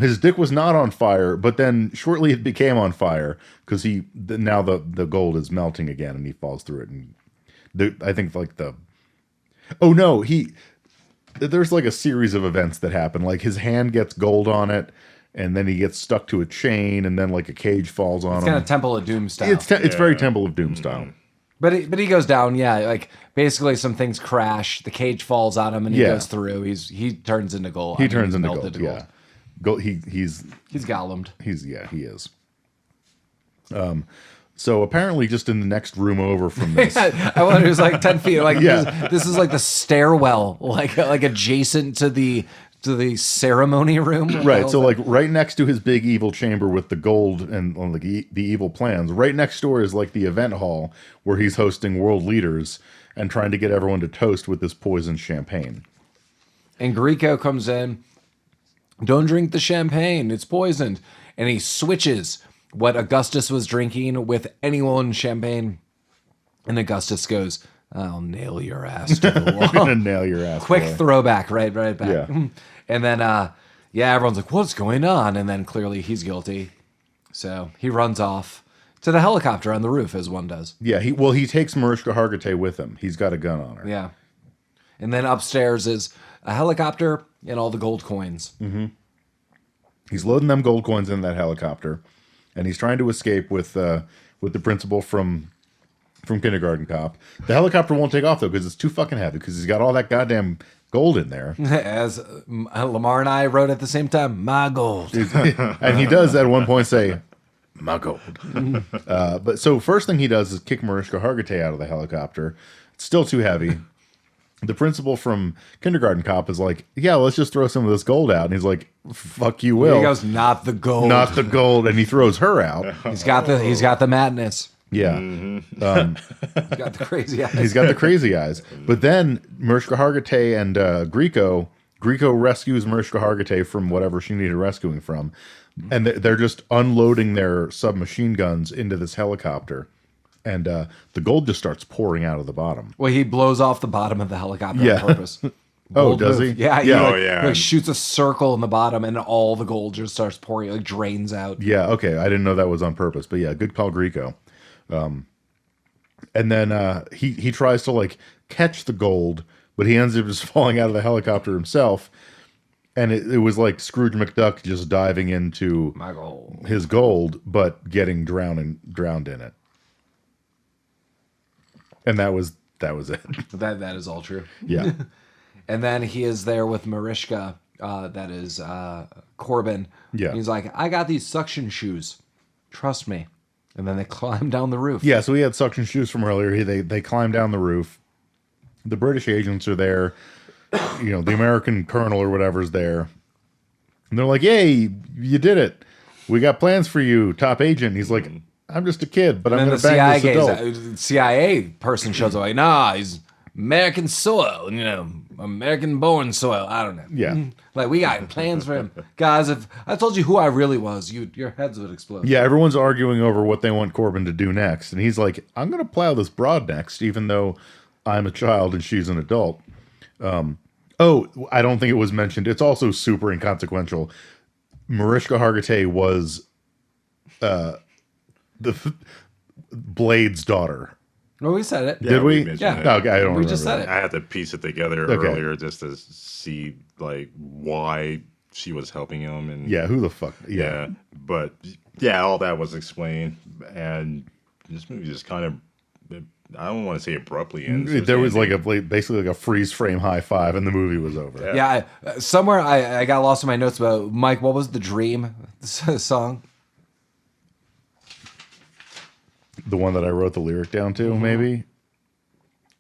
His dick was not on fire, but then shortly it became on fire because now the gold is melting again, and he falls through it. And I think like oh no, there's like a series of events that happen. Like his hand gets gold on it, and then he gets stuck to a chain, and then like a cage falls on It's him. kind of Temple of Doom style. It's very Temple of Doom style. But he goes down, yeah. Like basically, some things crash. The cage falls on him, and he Yeah. goes through. He turns into gold. He turns he's into melted gold. to Yeah, gold. He's Gollum'd. he is. So apparently, just in the next room over from this, I wonder, it was like 10 feet. Like Yeah. this is like the stairwell, like adjacent to the ceremony room. right? So like right next to his big evil chamber with the gold and like the evil plans, right next door is like the event hall where he's hosting world leaders and trying to get everyone to toast with this poisoned champagne. And Grieco comes in. Don't drink the champagne; it's poisoned. And he switches what Augustus was drinking with anyone's champagne. And Augustus goes, "I'll nail your ass to the I'm wall." gonna nail your ass. Quick boy. throwback, right back. Yeah. And then, everyone's like, "What's going on?" And then clearly he's guilty, so he runs off to the helicopter on the roof, as one does. Yeah, he takes Mariska Hargitay with him. He's got a gun on her. Yeah. And then upstairs is a helicopter and all the gold coins. He's loading them gold coins in that helicopter, and he's trying to escape with the principal from Kindergarten Cop. The helicopter won't take off though because it's too fucking heavy because he's got all that goddamn gold in there. As Lamar and I wrote at the same time, my gold. And he does at one point say, "My gold." But so first thing he does is kick Mariska Hargitay out of the helicopter. It's still too heavy. The principal from Kindergarten Cop is like, "Yeah, let's just throw some of this gold out." And he's like, "Fuck you, will." He goes, not the gold. Not the gold, and he throws her out. He's got the madness. Yeah. He's got the crazy eyes. He's got the crazy eyes. But then Mariska Hargitay and Grieco rescues Mariska Hargitay from whatever she needed rescuing from. And they're just unloading their submachine guns into this helicopter. And the gold just starts pouring out of the bottom. Well, he blows off the bottom of the helicopter Yeah. on purpose. Oh, Bold does move. he? Yeah. Yeah. Oh, yeah. He like shoots a circle in the bottom, and all the gold just starts pouring. It like drains out. Yeah, okay. I didn't know that was on purpose. But yeah, good call, Grieco. And then he tries to like catch the gold, but he ends up just falling out of the helicopter himself. And it was like Scrooge McDuck just diving into My gold. his gold, but getting drowned in it. And that was it. That is all true. Yeah. And then he is there with Mariska, that is Corben. Yeah. He's like, I got these suction shoes. Trust me. And then they climb down the roof. Yeah, so he had suction shoes from earlier. They climb down the roof. The British agents are there. You know, the American colonel or whatever's there. And they're like, "Yay, you did it. We got plans for you, top agent." He's like, "I'm just a kid, but I'm And going then to bang this adult." the CIA person shows up like, nah, he's American soil, American born soil. I don't know. Yeah. Like, we got plans for him. Guys, if I told you who I really was, your heads would explode. Yeah, everyone's arguing over what they want Corbin to do next. And he's like, "I'm going to plow this broad next, even though I'm a child and she's an adult." I don't think it was mentioned. It's also super inconsequential. Mariska Hargitay was the Blade's daughter. Well, we said it. Did we? mentioned Yeah. it. Okay, I don't We remember just said that. it. I had to piece it together Okay. earlier just to see like why she was helping him and Yeah, who the fuck? yeah. But yeah, all that was explained, and this movie just kind of, I don't want to say abruptly ends. There was like basically like a freeze frame high five, and the movie was over. Yeah, somewhere I got lost in my notes about Mike. What was the dream song? The one that I wrote the lyric down to, maybe.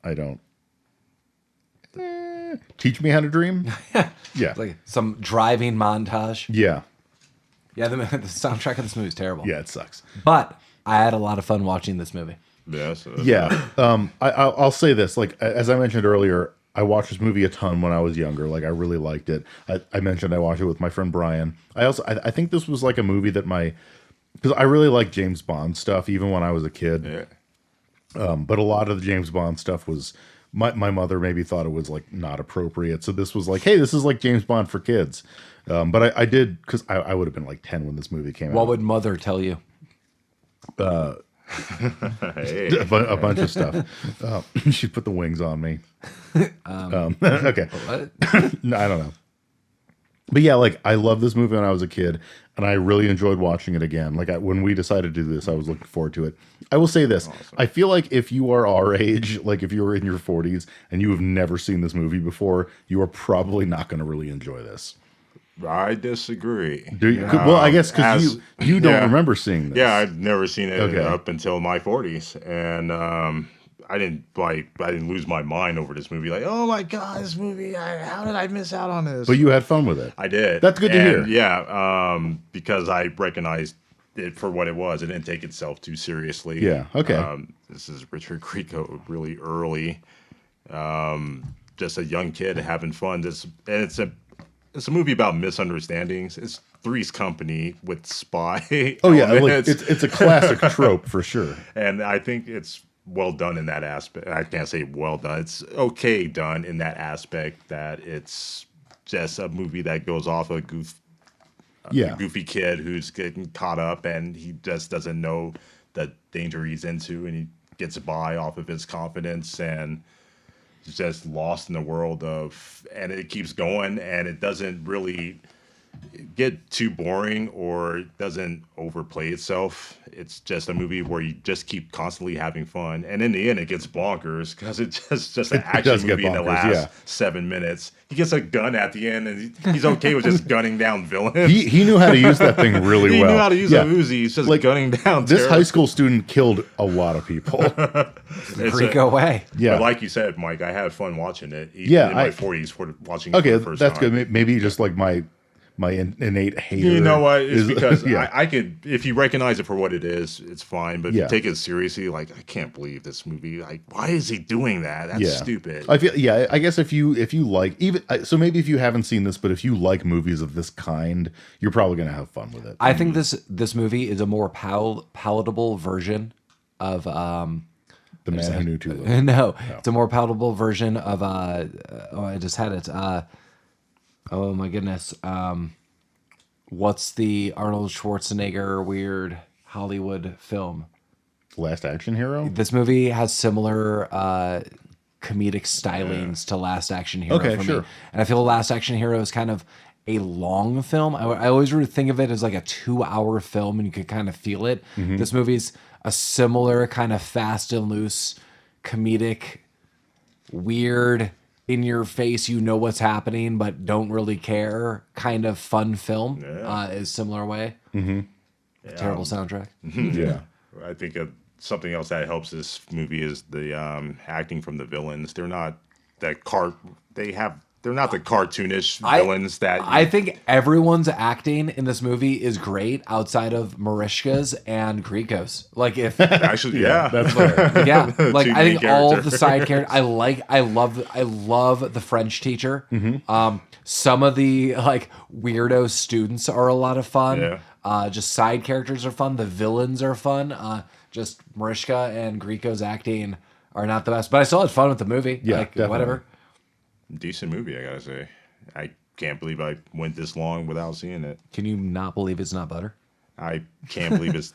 I don't. Teach me how to dream. Yeah, Like some driving montage. yeah, Yeah, the soundtrack of this movie is terrible. yeah. It sucks. But I had a lot of fun watching this movie. Yeah, so Yeah. I'll say this. Like, as I mentioned earlier, I watched this movie a ton when I was younger. Like, I really liked it. I mentioned I watched it with my friend Brian. I think this was like a movie that because I really like James Bond stuff, even when I was a kid. yeah. But a lot of the James Bond stuff was, my mother maybe thought it was like not appropriate. So this was like, hey, this is like James Bond for kids. But I did, because I would have been like 10 when this movie came What out. would Mother tell you? Hey. A bunch of stuff. She put the wings on me. Okay. What? No, I don't know. But yeah, like, I loved this movie when I was a kid, and I really enjoyed watching it again. Like, when we decided to do this, I was looking forward to it. I will say this. Awesome. I feel like if you are our age, like if you were in your 40s and you have never seen this movie before, you are probably not going to really enjoy this. I disagree. Do you? Well, I guess because As- you don't yeah. remember seeing this. Yeah, I'd never seen it Okay. up until my 40s, and I didn't lose my mind over this movie. Like, oh my god, this movie! How did I miss out on this? But you had fun with it. I did. That's good to hear. Yeah, because I recognized it for what it was. It didn't take itself too seriously. Yeah, okay. This is Richard Grieco really early. Just a young kid having fun. It's a movie about misunderstandings. It's Three's Company with spy. Oh yeah, like, elements. it's a classic trope for sure. And I think it's well done in that aspect. I can't say well done. It's okay done in that aspect that it's just a movie that goes off a Yeah, goofy kid who's getting caught up and he just doesn't know the danger he's into and he gets by off of his confidence and just lost in the world of, and it keeps going, and it doesn't really get too boring or it doesn't overplay itself. It's just a movie where you just keep constantly having fun, and in the end, it gets bonkers because it's just an It does action get movie in the bonkers, last yeah. 7 minutes. He gets a gun at the end, and he's okay with just gunning down villains. He knew how to use that thing really He well. knew how to use Yeah. a Uzi. He's just Like, gunning down. This high terrorists. school student killed a lot of people. The It's Grieco way. Yeah. But like you said, Mike, I had fun watching it. Even Yeah, in my 40s for watching it Okay, for the first that's time. good. Maybe just like my innate hate. You know what? It's because yeah. I could, if you recognize it for what it is, it's fine. But if Yeah. you take it seriously, like, I can't believe this movie. Like, why is he doing that? That's stupid. I feel I guess if you like so maybe if you haven't seen this, but if you like movies of this kind, you're probably gonna have fun with it. I think this movie is a more palatable version of The Man Who Knew Too Little. no, it's a more palatable version of oh, I just had it. Oh my goodness. What's the Arnold Schwarzenegger weird Hollywood film? Last Action Hero. This movie has similar comedic stylings to Last Action Hero Okay, for sure. me. And I feel Last Action Hero is kind of a long film. I always really think of it as like a 2-hour film and you could kind of feel it. Mm-hmm. This movie's a similar kind of fast and loose, comedic, weird, in your face, you know what's happening, but don't really care kind of fun film is similar way. Terrible soundtrack. Yeah. I think something else that helps this movie is the acting from the villains. They're not that they're not the cartoonish villains that I think everyone's acting in this movie is great outside of Mariska's and Grieco's. Like if actually, yeah, That's fair. yeah, like Two I think main all of the characters. side characters. I love the French teacher. Some of the like weirdo students are a lot of fun. Yeah. Just side characters are fun. The villains are fun. Just Mariska and Grieco's acting are not the best, but I still had fun with the movie. Yeah, like definitely. whatever. decent movie. I gotta say, I can't believe I went this long without seeing it. Can you not believe it's not butter? I can't believe it's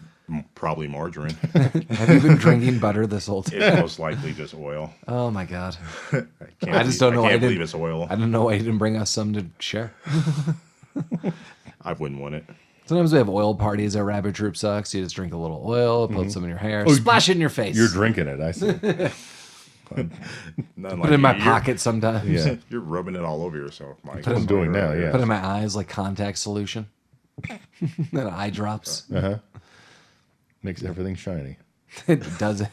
probably margarine. Have you been drinking butter this whole time? It's most likely just oil. Oh my god. I just don't know why I I can't believe didn't- it's oil. I don't know why you didn't bring us some to share. I wouldn't want it. Sometimes we have oil parties at Rabbit Troop Sucks. You just drink a little oil, put some in your hair, splash it in your face. You're drinking it, I see. Nothing Put it in my you're- pocket sometimes. Yeah. You're rubbing it all over yourself, Mike. That's what I'm doing now, yeah. Put it in my eyes like contact solution. Then eye drops. Makes everything shiny. It does it.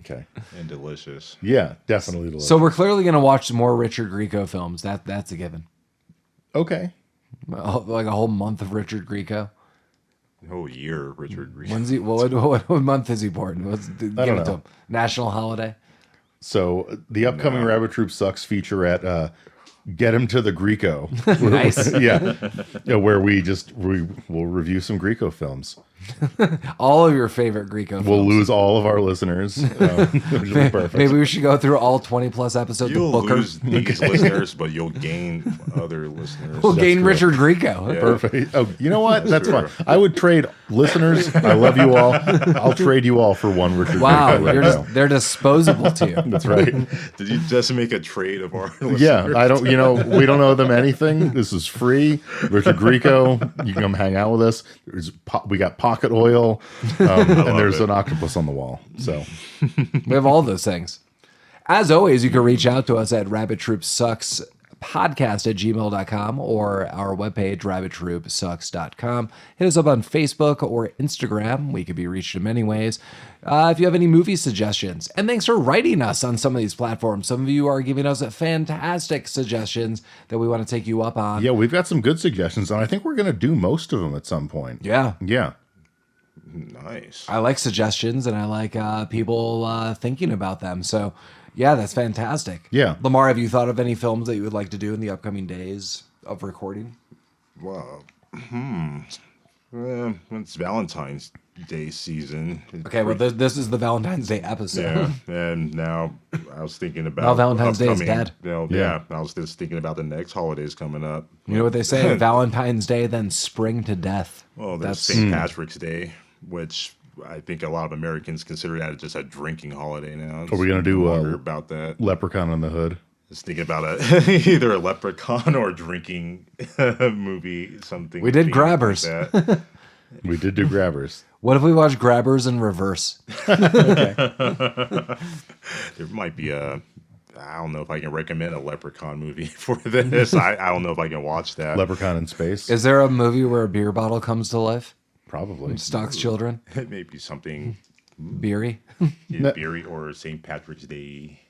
Okay. And delicious. Yeah, definitely delicious. So we're clearly going to watch some more Richard Grieco films. That's a given. Okay. Like a whole month of Richard Grieco. Whole year, Richard. When's he? What month is he born? Give don't it to know. him. National holiday. So the upcoming Rabbit Troop Sucks featurette, Get Him to the Grieco. Nice. Yeah, where we will review some Grieco films. All of your favorite Grieco films. We'll lose all of our listeners, which will be perfect. Maybe we should go through all 20 plus episodes You'll of Booker. lose these listeners, but you'll gain other listeners. We'll gain correct. Richard Grieco. Perfect. Oh, you know what? That's true. fine. I would trade listeners. I love you all. I'll trade you all for one Richard Wow, Grieco right you're now. they're disposable to you. That's right. Did you just make a trade of our listeners? Yeah, I don't. We don't owe them anything. This is free. Richard Grieco, you can come hang out with us. We got pocket oil, and there's an octopus on the wall. So We have all those things. As always, you can reach out to us at rabbittroopsuckspodcast@gmail.com or our webpage, rabbittroopsucks.com. Hit us up on Facebook or Instagram. We could be reached in many ways. If you have any movie suggestions, and thanks for writing us on some of these platforms. Some of you are giving us fantastic suggestions that we want to take you up on. yeah, we've got some good suggestions, and I think we're going to do most of them at some point. Yeah. Yeah. Nice. I like suggestions and I like people thinking about them. So, yeah, that's fantastic. Yeah. Lamar, have you thought of any films that you would like to do in the upcoming days of recording? Wow. It's Valentine's Day season. Okay, well, this is the Valentine's Day episode. Yeah, and now I was thinking about Now Valentine's Day is upcoming- dead. Yeah, I was just thinking about the next holidays coming up. You know what they say? Valentine's Day, then spring to death. Well, there's That's St. Patrick's Day, which I think a lot of Americans consider that just a drinking holiday now. Are we gonna do about that? Leprechaun on the Hood? Just thinking about either a leprechaun or a drinking movie, something. We did themed Grabbers. Like that. We did do Grabbers. What if we watch Grabbers in reverse? There might be I don't know if I can recommend a leprechaun movie for this. I don't know if I can watch that. Leprechaun in Space? Is there a movie where a beer bottle comes to life? Probably. And stalks children? It may be something Beery? Beery or St. Patrick's Day.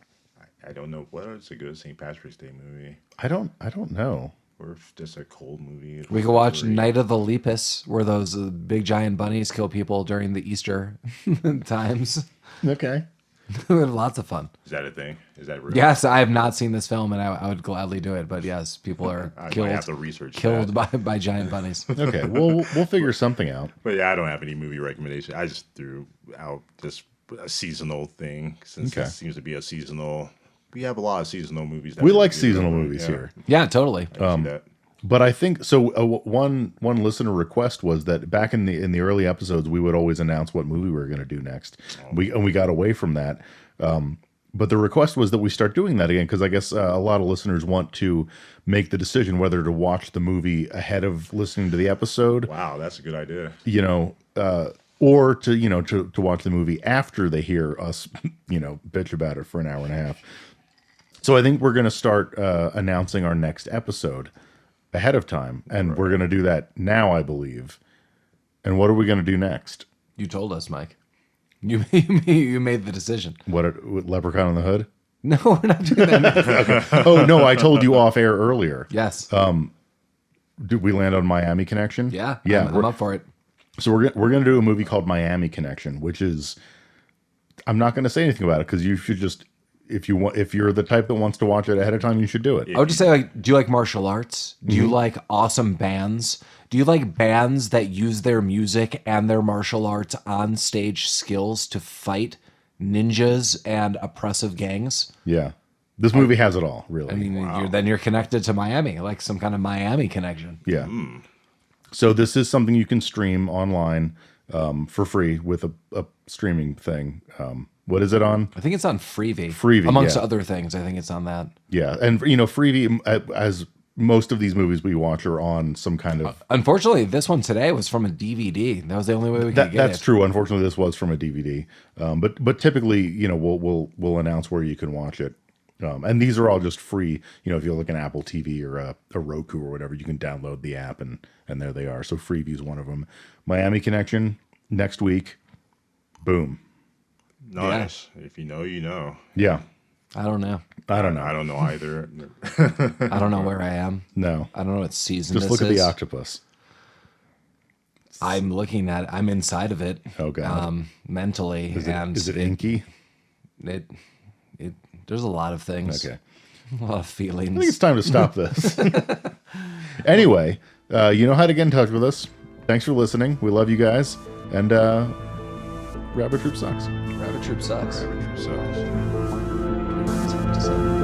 I don't know. What is a good St. Patrick's Day movie? I don't know. Or if just a cold movie. We could watch Night of the Lepus, where those big giant bunnies kill people during the Easter times. Okay. We have lots of fun. Is that a thing? Is that real? Yes, I have not seen this film, and I would gladly do it. But yes, people are I might have to research killed that. by giant bunnies. Okay. We'll figure something out. But yeah, I don't have any movie recommendation. I just threw out just a seasonal thing since Okay. this seems to be a seasonal. We have a lot of seasonal movies. That We like do. seasonal movies Yeah, here. Yeah, totally. I can see that. But I think so. One listener request was that back in the early episodes, we would always announce what movie we were going to do next. We got away from that. But the request was that we start doing that again because I guess a lot of listeners want to make the decision whether to watch the movie ahead of listening to the episode. Wow, that's a good idea. Or to watch the movie after they hear us, bitch about it for an hour and a half. So I think we're going to start announcing our next episode ahead of time, and we're going to do that now, I believe. And what are we going to do next? You told us, Mike. You made the decision. What Leprechaun on the Hood? No, we're not doing that. Oh no, I told you off air earlier. Yes. Did we land on Miami Connection? Yeah. Yeah. I'm up for it. So we're going to do a movie called Miami Connection, which is, I'm not going to say anything about it because you should just, if you're the type that wants to watch it ahead of time, you should do it. I would just say, do you like martial arts? Do you like awesome bands? Do you like bands that use their music and their martial arts on stage skills to fight ninjas and oppressive gangs? Yeah. This movie has it all, really. I mean, you're connected to Miami, like some kind of Miami connection. Yeah. So this is something you can stream online for free with a streaming thing. What is it on? I think it's on Freevee. Freevee, amongst yeah. other things. I think it's on that. Yeah. And, Freevee, as most of these movies we watch are on some kind of... Unfortunately, this one today was from a DVD. That was the only way we could get it. That's true. Unfortunately, this was from a DVD. But typically, we'll announce where you can watch it. And these are all just free. If you look at Apple TV or a Roku or whatever, you can download the app and there they are. So Freeview is one of them. Miami Connection next week. Boom. Nice. Yeah. If you know, you know. Yeah. I don't know. I don't know. I don't know either. I don't know where I am. No. I don't know what season Just this look at is. the octopus. I'm looking at it. I'm inside of it. Oh, God. Mentally. Is it inky? It there's a lot of things. Okay. A lot of I feelings. think it's time to stop this. Anyway, you know how to get in touch with us. Thanks for listening. We love you guys. And Rabbit Troop sucks. Rabbit Troop sucks. So. Sucks.